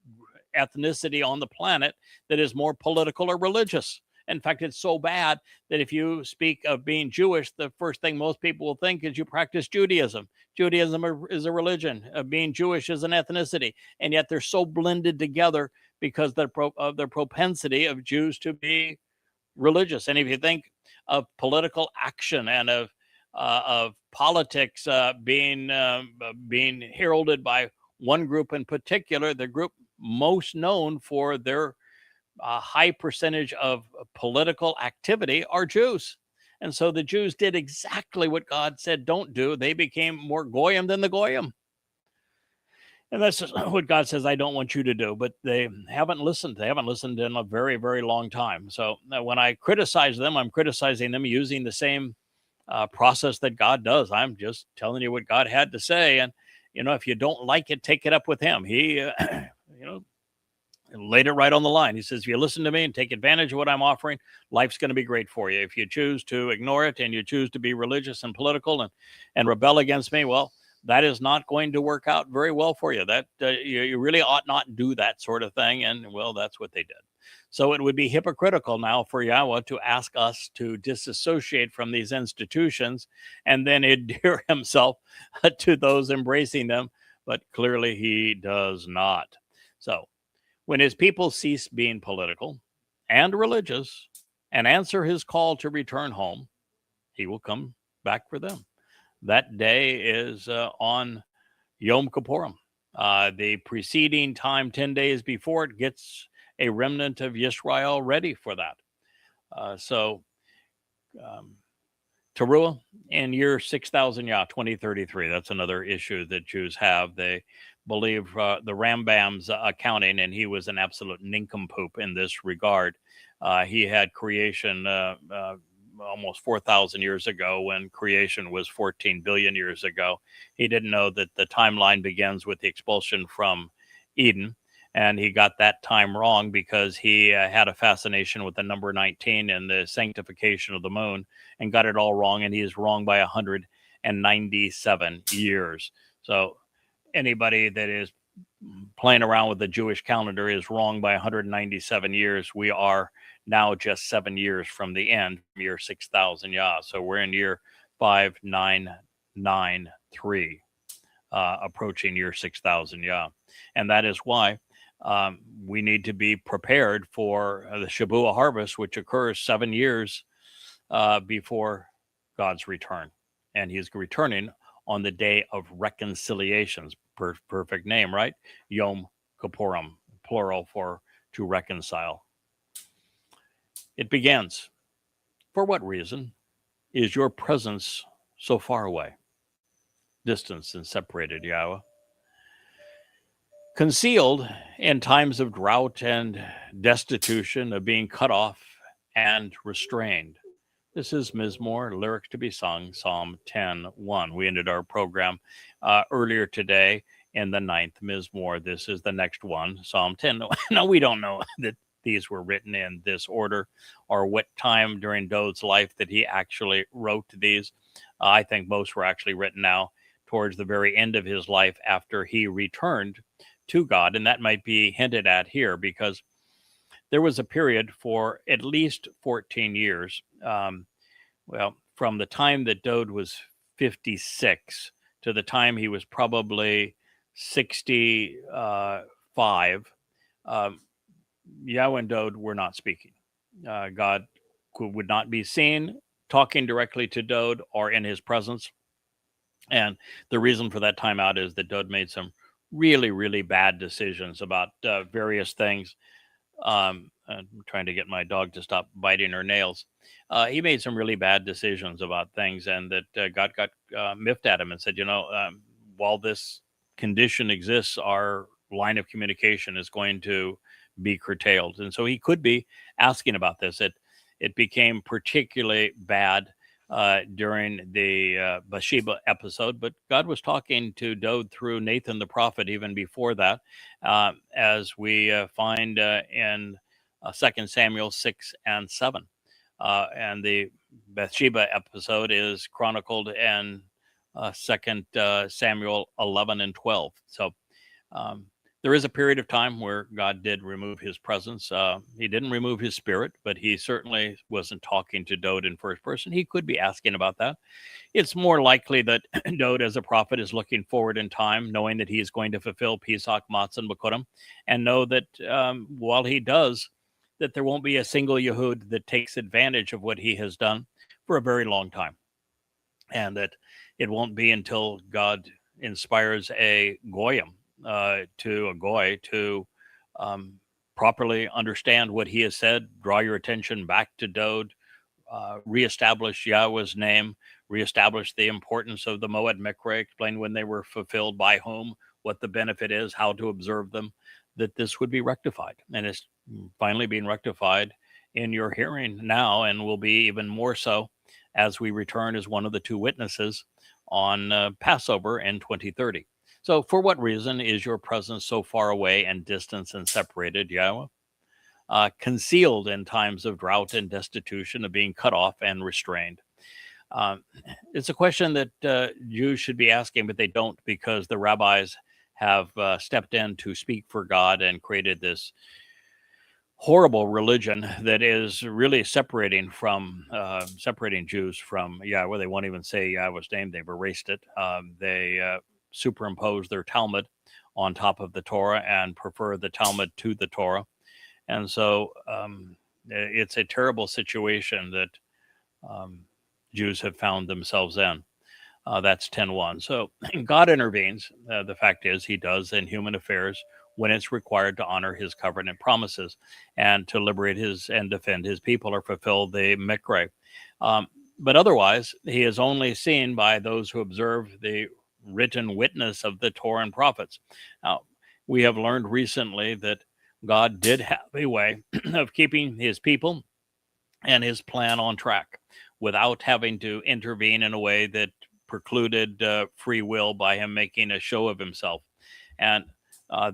ethnicity on the planet that is more political or religious. In fact, it's so bad that if you speak of being Jewish, the first thing most people will think is you practice Judaism. Judaism is a religion. Being Jewish is an ethnicity. And yet they're so blended together because of their propensity of Jews to be religious. And if you think of political action and of politics being heralded by one group in particular, the group most known for their a high percentage of political activity are Jews. And so the Jews did exactly what God said don't do. They became more goyim than the goyim. And that's just what God says, I don't want you to do. But they haven't listened. They haven't listened in a very, very long time. So when I criticize them, I'm criticizing them using the same process that God does. I'm just telling you what God had to say. And, if you don't like it, take it up with him. He, laid it right on the line. He says, if you listen to me and take advantage of what I'm offering, life's going to be great for you. If you choose to ignore it and you choose to be religious and political and rebel against me, well, that is not going to work out very well for you. That you really ought not do that sort of thing. And well, that's what they did. So it would be hypocritical now for Yahowah to ask us to disassociate from these institutions and then endear himself to those embracing them. But clearly he does not. So when his people cease being political and religious and answer his call to return home, he will come back for them. That day is on Yom Kippurym. The preceding time, 10 days before it, gets a remnant of Yisrael ready for that. Towrah in year 6000 2033. That's another issue that Jews have. They believe the Rambam's accounting, and he was an absolute nincompoop in this regard. He had creation almost 4,000 years ago when creation was 14 billion years ago. He didn't know that the timeline begins with the expulsion from Eden. And he got that time wrong because he had a fascination with the number 19 and the sanctification of the moon and got it all wrong. And he is wrong by 197 years. So anybody that is playing around with the Jewish calendar is wrong by 197 years. We are now just 7 years from the end, year 6000 So we're in year 5993, approaching year 6000 And that is why we need to be prepared for the Shabuwa harvest, which occurs 7 years before God's return. And he's returning on the day of reconciliations. Perfect name, right? Yom Kippurym, plural for to reconcile. It begins. For what reason is your presence so far away, distanced and separated, Yahowah? Concealed in times of drought and destitution, of being cut off and restrained. This is Mizmowr, lyrics to be sung, Psalm 10:1. We ended our program earlier today in the 9th Mizmowr. This is the next one, Psalm 10. Now, we don't know that these were written in this order or what time during Dowd's life that he actually wrote these. I think most were actually written now towards the very end of his life after he returned to God. And that might be hinted at here because there was a period for at least 14 years. From the time that Dowd was 56 to the time he was probably 65, Yahowah and Dowd were not speaking. God would not be seen talking directly to Dowd or in his presence. And the reason for that timeout is that Dowd made some really, really bad decisions about various things. I'm trying to get my dog to stop biting her nails. He made some really bad decisions about things, and that God got miffed at him and said, while this condition exists, our line of communication is going to be curtailed. And so he could be asking about this. It became particularly bad during the Bathsheba episode, but God was talking to Dowd through Nathan the prophet even before that, as we find in 2 Samuel 6 and 7. And the Bathsheba episode is chronicled in 2 Samuel 11 and 12. So there is a period of time where God did remove his presence. He didn't remove his spirit, but he certainly wasn't talking to Dowd in first person. He could be asking about that. It's more likely that Dowd as a prophet is looking forward in time, knowing that he is going to fulfill Pesach, Matzah, and Bikurim, and know that while he does, that there won't be a single Yehud that takes advantage of what he has done for a very long time. And that it won't be until God inspires a goyim, to a goy to properly understand what he has said, draw your attention back to Dowd, reestablish Yahweh's name, reestablish the importance of the Moed Mikra, explain when they were fulfilled, by whom, what the benefit is, how to observe them, that this would be rectified. And it's finally being rectified in your hearing now, and will be even more so as we return as one of the two witnesses on Passover in 2030. So for what reason is your presence so far away and distant and separated, Yahweh? Concealed in times of drought and destitution, of being cut off and restrained? It's a question that Jews should be asking, but they don't, because the rabbis have stepped in to speak for God and created this horrible religion that is really separating Jews from Yahweh. They won't even say Yahweh's name. They've erased it. They superimpose their Talmud on top of the Torah and prefer the Talmud to the Torah. And so it's a terrible situation that Jews have found themselves in. That's 10:1. So God intervenes. The fact is, he does in human affairs when it's required to honor his covenant promises and to liberate his and defend his people or fulfill the Mikra. But otherwise, he is only seen by those who observe the written witness of the Torah and prophets. Now, we have learned recently that God did have a way of keeping his people and his plan on track without having to intervene in a way that precluded free will by him making a show of himself. And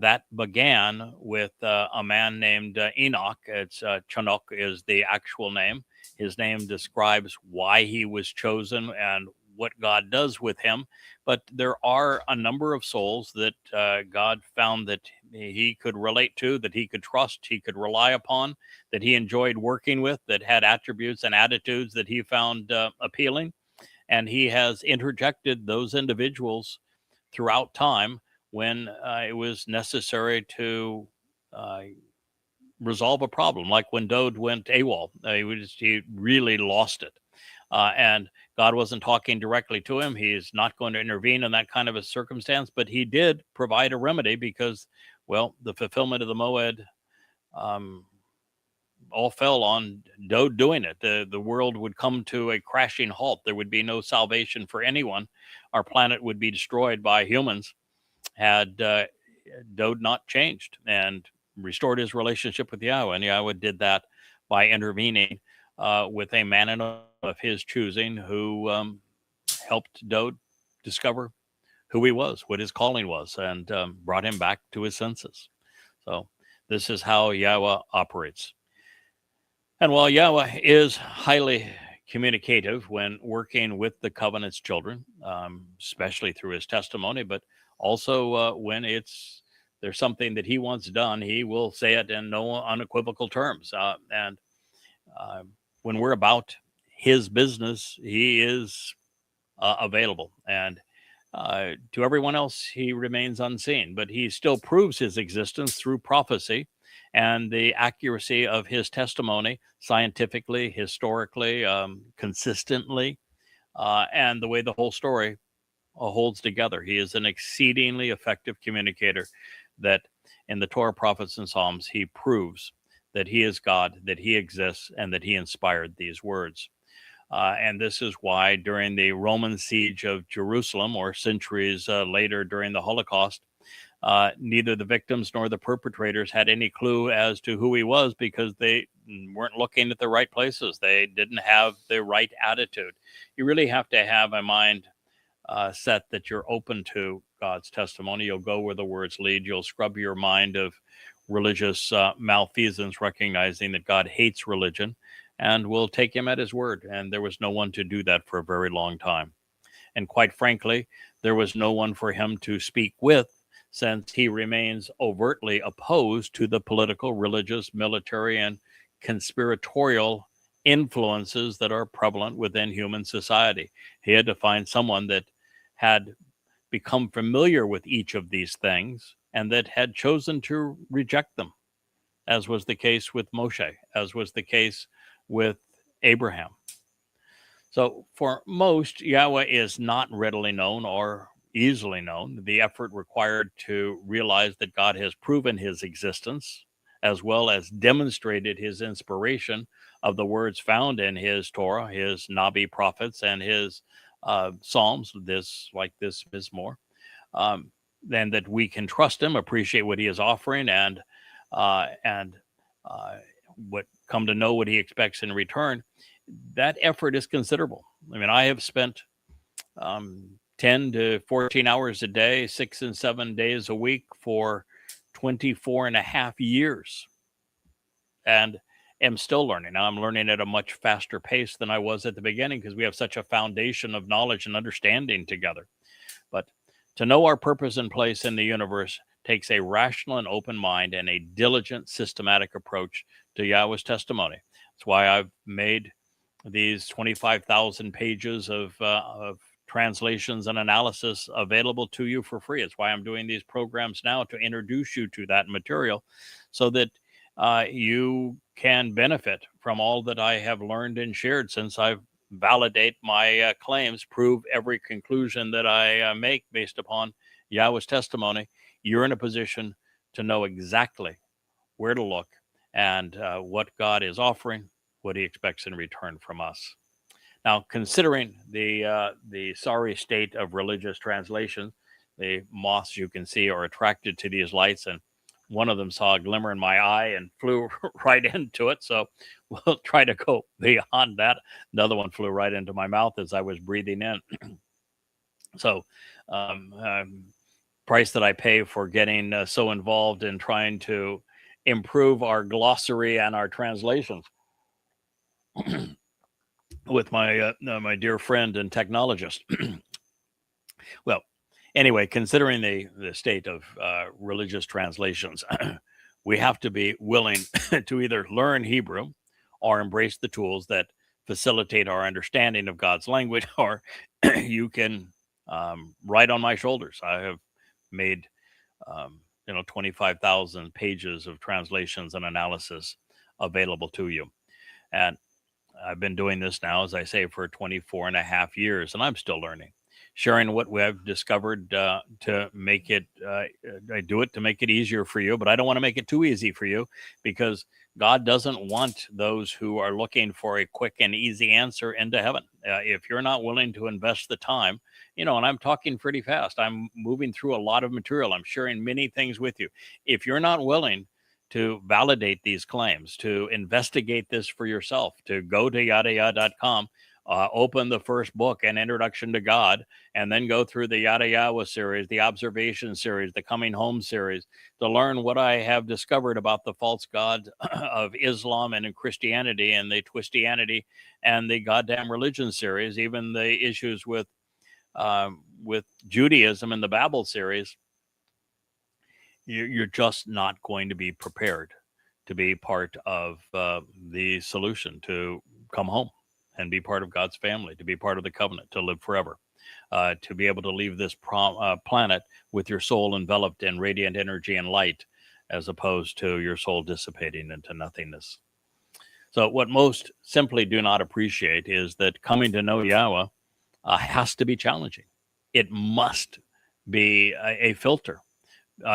that began with a man named Enoch. It's Chanok is the actual name. His name describes why he was chosen and what God does with him. But there are a number of souls that God found that he could relate to, that he could trust, he could rely upon, that he enjoyed working with, that had attributes and attitudes that he found appealing. And he has interjected those individuals throughout time when it was necessary to resolve a problem, like when Dowd went AWOL. He really lost it. And God wasn't talking directly to him. He's not going to intervene in that kind of a circumstance, but he did provide a remedy because, well, the fulfillment of the Moed all fell on Dowd doing it. The world would come to a crashing halt. There would be no salvation for anyone. Our planet would be destroyed by humans had Dowd not changed and restored his relationship with Yahweh. And Yahweh did that by intervening with a man of his choosing who helped Dowd discover who he was, what his calling was, and brought him back to his senses. So this is how Yahweh operates. And while Yahweh is highly communicative when working with the covenant's children, especially through his testimony, but also when there's something that he wants done, he will say it in no unequivocal terms. And when we're about his business, he is available. And to everyone else, he remains unseen, but he still proves his existence through prophecy and the accuracy of his testimony, scientifically, historically, consistently, and the way the whole story holds together. He is an exceedingly effective communicator that in the Torah, prophets, and Psalms, he proves that he is God, that he exists, and that he inspired these words. And this is why during the Roman siege of Jerusalem, or centuries later during the Holocaust, neither the victims nor the perpetrators had any clue as to who he was, because they weren't looking at the right places. They didn't have the right attitude. You really have to have a mind set that you're open to God's testimony. You'll go where the words lead. You'll scrub your mind of religious malfeasance, recognizing that God hates religion, and will take him at his word. And there was no one to do that for a very long time. And quite frankly, there was no one for him to speak with, since he remains overtly opposed to the political, religious, military, and conspiratorial influences that are prevalent within human society. He had to find someone that had become familiar with each of these things and that had chosen to reject them, as was the case with Moshe, as was the case with Abraham. So for most, Yahweh is not readily known or easily known. The effort required to realize that God has proven his existence as well as demonstrated his inspiration of the words found in his Torah, his Nabi prophets, and his Psalms, this Mizmowr, then that we can trust him, appreciate what he is offering, and what come to know what he expects in return. That effort is considerable. I mean, I have spent 10 to 14 hours a day, 6 and 7 days a week for 24 and a half years, and am still learning. Now I'm learning at a much faster pace than I was at the beginning because we have such a foundation of knowledge and understanding together. But to know our purpose and place in the universe takes a rational and open mind and a diligent, systematic approach to Yahweh's testimony. That's why I've made these 25,000 pages of translations and analysis available to you for free. It's why I'm doing these programs now, to introduce you to that material so that you can benefit from all that I have learned and shared since I've validate my claims, prove every conclusion that I make based upon Yahweh's testimony. You're in a position to know exactly where to look and what God is offering, what he expects in return from us. Now, considering the sorry state of religious translation, the moths you can see are attracted to these lights, and one of them saw a glimmer in my eye and flew right into it. So we'll try to go beyond that. Another one flew right into my mouth as I was breathing in. So price that I pay for getting so involved in trying to improve our glossary and our translations with my my dear friend and technologist. Well, anyway, considering the state of religious translations, we have to be willing to either learn Hebrew or embrace the tools that facilitate our understanding of God's language, or you can write on my shoulders. I have made 25,000 pages of translations and analysis available to you. And I've been doing this now, as I say, for 24 and a half years, and I'm still learning, sharing what we've discovered to make it, I do it to make it easier for you, but I don't want to make it too easy for you, because God doesn't want those who are looking for a quick and easy answer into heaven. If you're not willing to invest the time, and I'm talking pretty fast, I'm moving through a lot of material, I'm sharing many things with you. If you're not willing to validate these claims, to investigate this for yourself, to go to yahowah.com, open the first book, An Introduction to God, and then go through the Yahowah series, the Observation series, the Coming Home series, to learn what I have discovered about the false god of Islam and in Christianity, and the Twistianity and the Goddamn Religion series, even the issues with Judaism and the Babel series. You're just not going to be prepared to be part of the solution, to come home and be part of God's family, to be part of the covenant, to live forever, to be able to leave this planet with your soul enveloped in radiant energy and light, as opposed to your soul dissipating into nothingness. So what most simply do not appreciate is that coming to know Yahweh has to be challenging. It must be a filter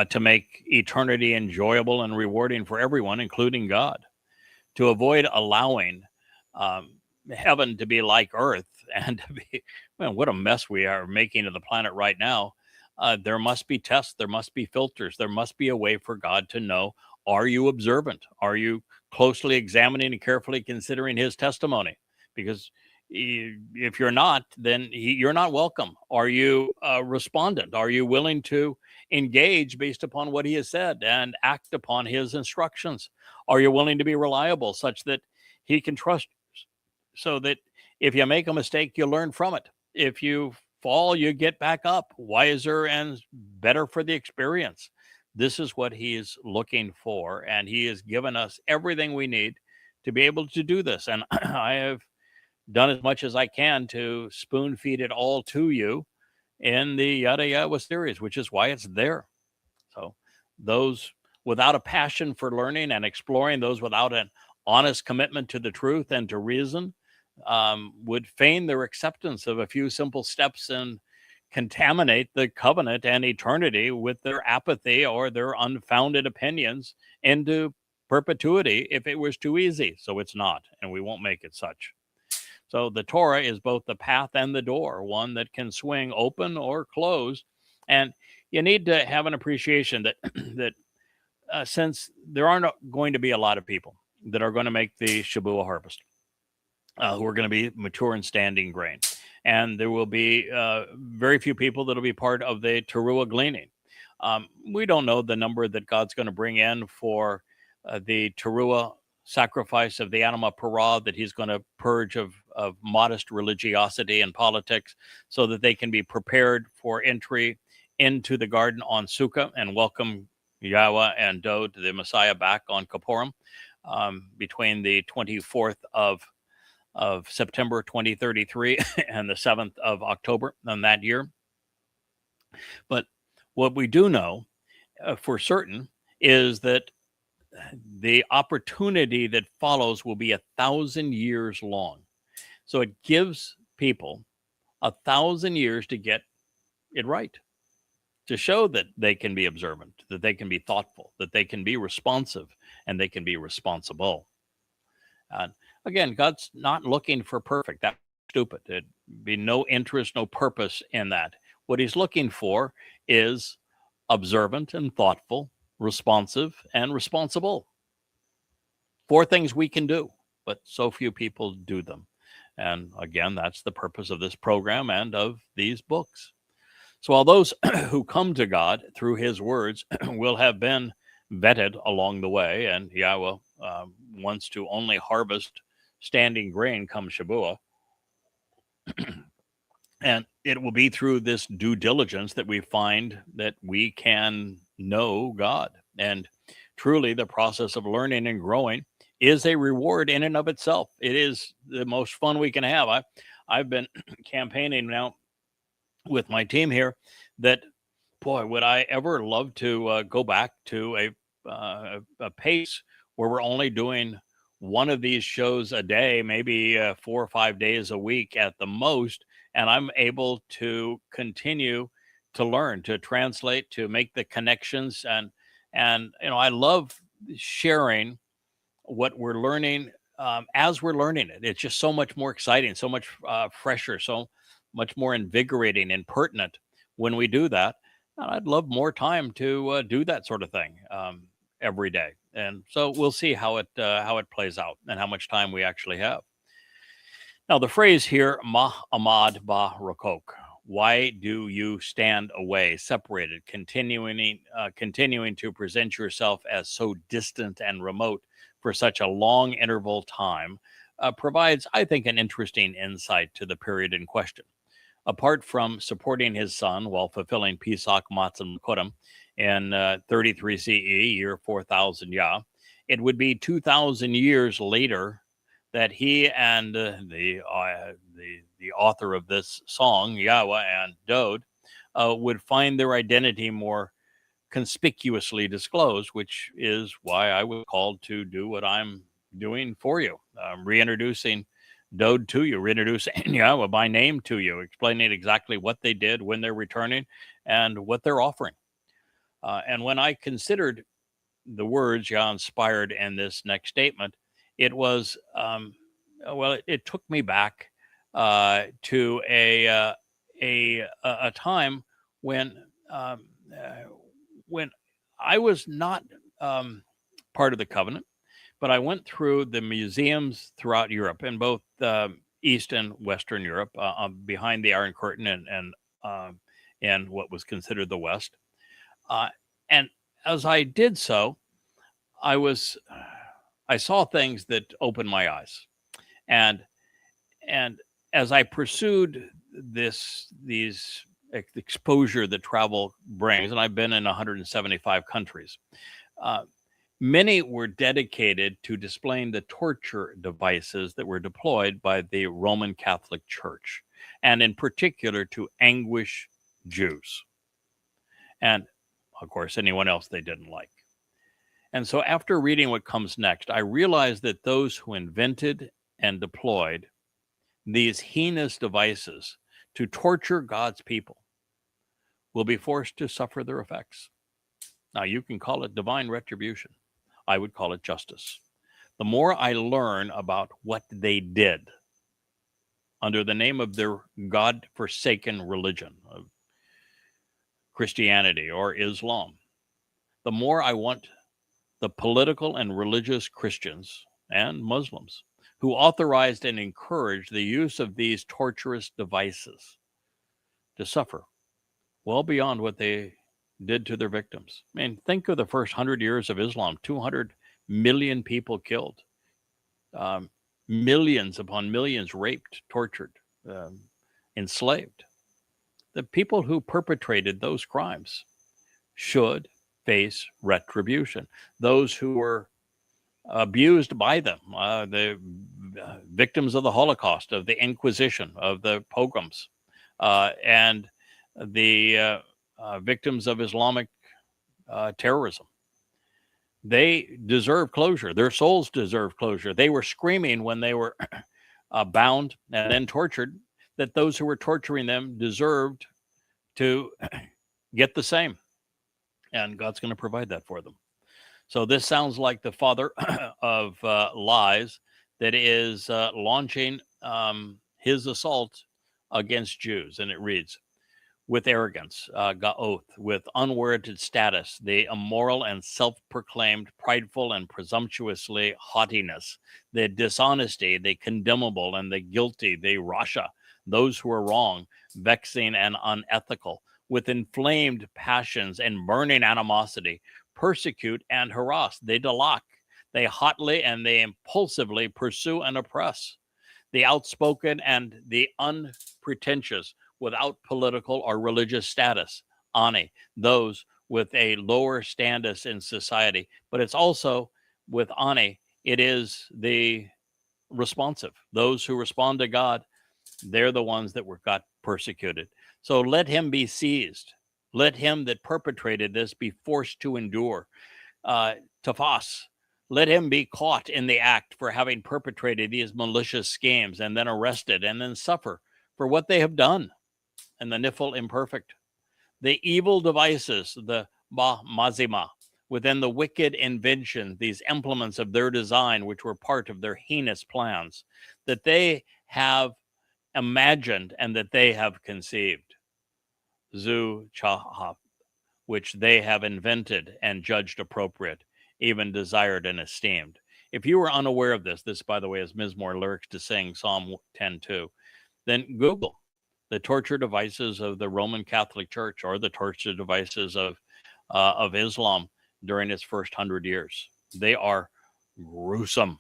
to make eternity enjoyable and rewarding for everyone, including God. To avoid allowing heaven to be like earth and to be, what a mess we are making of the planet right now. There must be tests, there must be filters, there must be a way for God to know, are you observant? Are you closely examining and carefully considering his testimony? Because if you're not, then you're not welcome. Are you respondent? Are you willing to engage based upon what he has said and act upon his instructions? Are you willing to be reliable such that he can trust you, so that if you make a mistake, you learn from it? If you fall, you get back up, wiser and better for the experience. This is what he is looking for, and he has given us everything we need to be able to do this. And I have done as much as I can to spoon feed it all to you in the Yahowah series, which is why it's there. So those without a passion for learning and exploring, those without an honest commitment to the truth and to reason, would feign their acceptance of a few simple steps and contaminate the covenant and eternity with their apathy or their unfounded opinions into perpetuity if it was too easy. So it's not, and we won't make it such. So the Torah is both the path and the door, one that can swing open or closed. And you need to have an appreciation that that since there are not going to be a lot of people that are going to make the Shabuwa harvest, who are going to be mature and standing grain, and there will be very few people that will be part of the Towrah gleaning. We don't know the number that God's going to bring in for the Towrah sacrifice of the anima parah that he's going to purge of modest religiosity and politics so that they can be prepared for entry into the garden on Sukkah and welcome Yahowah and Dowd, the Messiah, back on Kippurym between the 24th of September 2033 and the 7th of October in that year. But what we do know for certain is that the opportunity that follows will be 1,000 years long. So it gives people 1,000 years to get it right, to show that they can be observant, that they can be thoughtful, that they can be responsive, and they can be responsible. And again, God's not looking for perfect. That's stupid. There'd be no interest, no purpose in that. What he's looking for is observant and thoughtful, responsive and responsible. 4 things we can do, but so few people do them. And again, that's the purpose of this program and of these books. So all those who come to God through his words will have been vetted along the way, and Yahowah wants to only harvest standing grain come Shabuwa. And it will be through this due diligence that we find that we can know God. And truly, the process of learning and growing is a reward in and of itself. It is the most fun we can have. I've been campaigning now with my team here that, boy, would I ever love to go back to a pace where we're only doing one of these shows a day, maybe 4 or 5 days a week at the most, and I'm able to continue to learn, to translate, to make the connections, and I love sharing what we're learning as we're learning it. It's just so much more exciting, so much fresher, so much more invigorating and pertinent when we do that. And I'd love more time to do that sort of thing every day. And so we'll see how it plays out and how much time we actually have. Now, the phrase here, ma amad ba rakok, why do you stand away, separated, continuing to present yourself as so distant and remote for such a long interval time, provides, I think, an interesting insight to the period in question. Apart from supporting his son while fulfilling Pesach Matzah Mekurim in 33 CE, year 4000 Yah, it would be 2,000 years later that he and the author of this song, Yahowah and Dowd, would find their identity more conspicuously disclosed, which is why I was called to do what I'm doing for you. Reintroducing Dowd to you, reintroducing Yahowah by name to you, explaining exactly what they did, when they're returning, and what they're offering. And when I considered the words Yah inspired in this next statement, it was, it took me back to a time when I was not part of the covenant, but I went through the museums throughout Europe, in both East and Western Europe, behind the Iron Curtain and what was considered the West. And as I did so, I saw things that opened my eyes, and as I pursued these exposure that travel brings, and I've been in 175 countries, many were dedicated to displaying the torture devices that were deployed by the Roman Catholic Church, and in particular to anguish Jews, and of course anyone else they didn't like. And so after reading what comes next, I realized that those who invented and deployed these heinous devices to torture God's people will be forced to suffer their effects. Now, you can call it divine retribution, I would call it justice. The more I learn about what they did under the name of their God-forsaken religion of Christianity or Islam, the more I want the political and religious Christians and Muslims who authorized and encouraged the use of these torturous devices to suffer well beyond what they did to their victims. I mean, think of the first 100 years of Islam, 200 million people killed, millions upon millions raped, tortured, enslaved. The people who perpetrated those crimes should face retribution. Those who were abused by them, the victims of the Holocaust, of the Inquisition, of the pogroms, and the victims of Islamic terrorism. They deserve closure. Their souls deserve closure. They were screaming when they were bound and then tortured that those who were torturing them deserved to get the same. And God's going to provide that for them. So this sounds like the father of lies that is launching his assault against Jews. And it reads, with arrogance, Garrote, with unwarranted status, the immoral and self-proclaimed prideful and presumptuously haughtiness, the dishonesty, the condemnable and the guilty, the rasha, those who are wrong, vexing and unethical, with inflamed passions and burning animosity, persecute and harass, they deluct, they hotly and they impulsively pursue and oppress, the outspoken and the unpretentious, without political or religious status, ani, those with a lower status in society. But it's also with ani, it is the responsive. Those who respond to God, they're the ones that got persecuted. So let him be seized. Let him that perpetrated this be forced to endure. Tafas, let him be caught in the act for having perpetrated these malicious schemes and then arrested and then suffer for what they have done. And the nifl imperfect, the evil devices, the mazima, within the wicked invention, these implements of their design, which were part of their heinous plans, that they have imagined and that they have conceived. Zu chahaf, which they have invented and judged appropriate, even desired and esteemed. If you were unaware of this, by the way is Mizmowr lyrics to sing Psalm 10:2, then Google the torture devices of the Roman Catholic Church or the torture devices of Islam during its first 100 years. They are gruesome.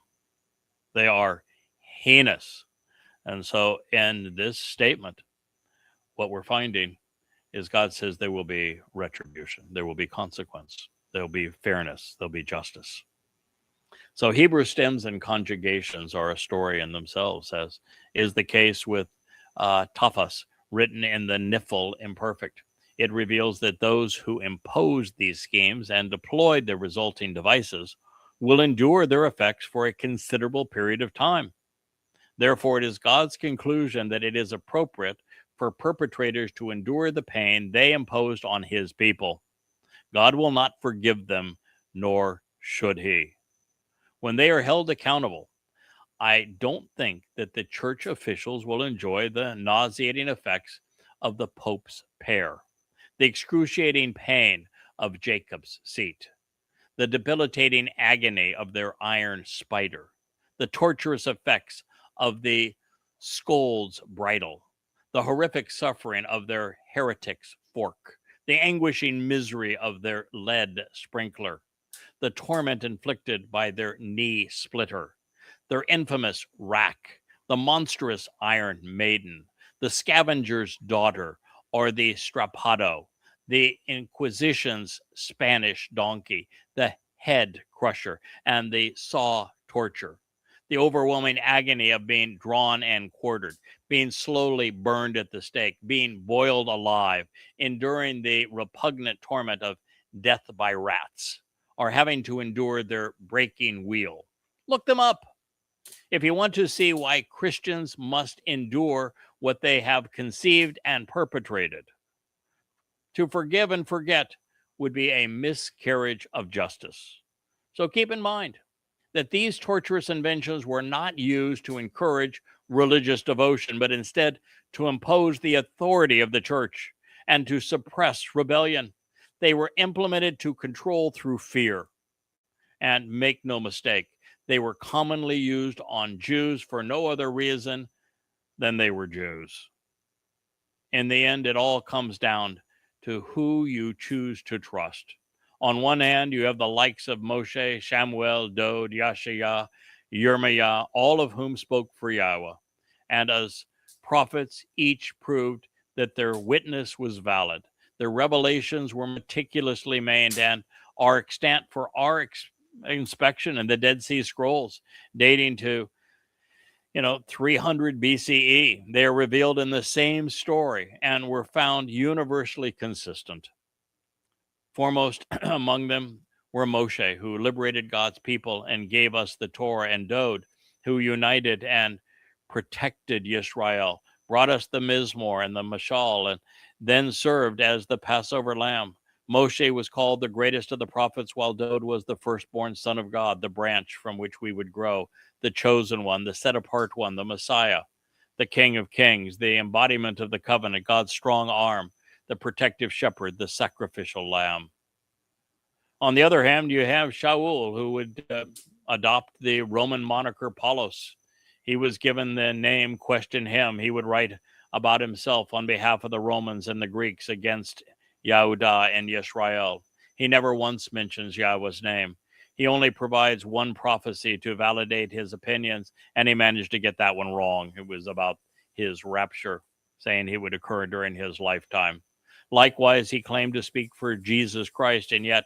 They are heinous. And so in this statement, what we're finding is God says there will be retribution. There will be consequence. There will be fairness. There'll be justice. So Hebrew stems and conjugations are a story in themselves, as is the case with tafas, written in the nifl imperfect. It reveals that those who imposed these schemes and deployed the resulting devices will endure their effects for a considerable period of time. Therefore, it is God's conclusion that it is appropriate for perpetrators to endure the pain they imposed on his people. God will not forgive them, nor should he. When they are held accountable, I don't think that the church officials will enjoy the nauseating effects of the Pope's pear, the excruciating pain of Jacob's seat, the debilitating agony of their iron spider, the torturous effects of the scold's bridle, the horrific suffering of their heretic's fork, the anguishing misery of their lead sprinkler, the torment inflicted by their knee splitter, their infamous rack, the monstrous iron maiden, the scavenger's daughter, or the Strappado, the Inquisition's Spanish donkey, the head crusher, and the saw torture, the overwhelming agony of being drawn and quartered, being slowly burned at the stake, being boiled alive, enduring the repugnant torment of death by rats, or having to endure their breaking wheel. Look them up. If you want to see why Christians must endure what they have conceived and perpetrated, to forgive and forget would be a miscarriage of justice. So keep in mind that these torturous inventions were not used to encourage religious devotion, but instead to impose the authority of the church and to suppress rebellion. They were implemented to control through fear. And make no mistake, they were commonly used on Jews for no other reason than they were Jews. In the end, it all comes down to who you choose to trust. On one hand, you have the likes of Moshe, Shamuel, Dowd, Yashaya, Yirmiah, all of whom spoke for Yahowah. And as prophets, each proved that their witness was valid. Their revelations were meticulously made and are extant for our inspection in the Dead Sea Scrolls, dating to 300 BCE. They are revealed in the same story and were found universally consistent. Foremost among them were Moshe, who liberated God's people and gave us the Torah, and Dowd, who united and protected Yisrael, brought us the Mizmowr and the Mashal, and then served as the Passover lamb. Moshe was called the greatest of the prophets, while Dowd was the firstborn son of God, the branch from which we would grow, the chosen one, the set-apart one, the Messiah, the King of Kings, the embodiment of the covenant, God's strong arm, the protective shepherd, the sacrificial lamb. On the other hand, you have Shaul, who would adopt the Roman moniker Paulos. He was given the name Question Him. He would write about himself on behalf of the Romans and the Greeks against Yehudah and Yisrael. He never once mentions Yahweh's name. He only provides one prophecy to validate his opinions, and he managed to get that one wrong. It was about his rapture, saying he would occur during his lifetime. Likewise, he claimed to speak for Jesus Christ, and yet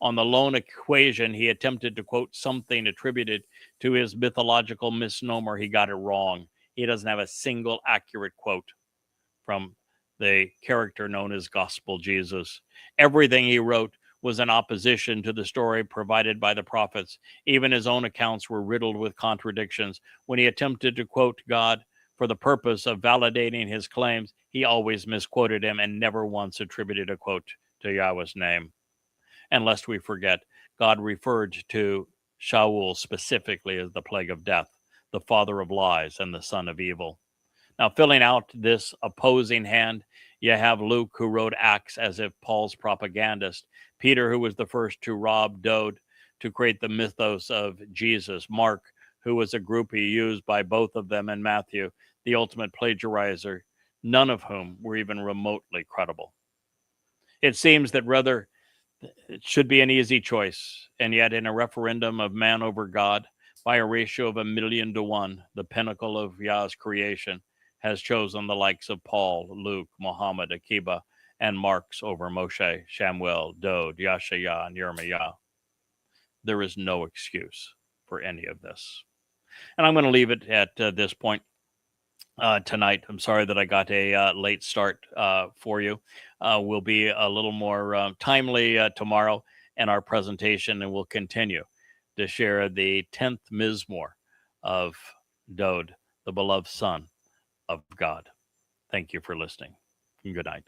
on the lone equation, he attempted to quote something attributed to his mythological misnomer. He got it wrong. He doesn't have a single accurate quote from the character known as Gospel Jesus. Everything he wrote was in opposition to the story provided by the prophets. Even his own accounts were riddled with contradictions. When he attempted to quote God for the purpose of validating his claims, he always misquoted him and never once attributed a quote to Yahweh's name. And lest we forget, God referred to Shaul specifically as the plague of death, the father of lies, and the son of evil. Now, filling out this opposing hand, you have Luke, who wrote Acts as if Paul's propagandist, Peter, who was the first to rob Dowd to create the mythos of Jesus, Mark, who was a groupie used by both of them, and Matthew, the ultimate plagiarizer, none of whom were even remotely credible. It seems that rather it should be an easy choice, and yet in a referendum of man over God, by a ratio of 1,000,000 to 1, the pinnacle of Yah's creation has chosen the likes of Paul, Luke, Muhammad, Akiba, and Marx over Moshe, Shamuel, Dowd, Yashaya, and Yirmiah. There is no excuse for any of this. And I'm going to leave it at this point tonight. I'm sorry that I got a late start for you. We'll be a little more timely tomorrow in our presentation, and we'll continue to share the 10th Mizmowr of Dowd, the beloved son of God. Thank you for listening, and good night.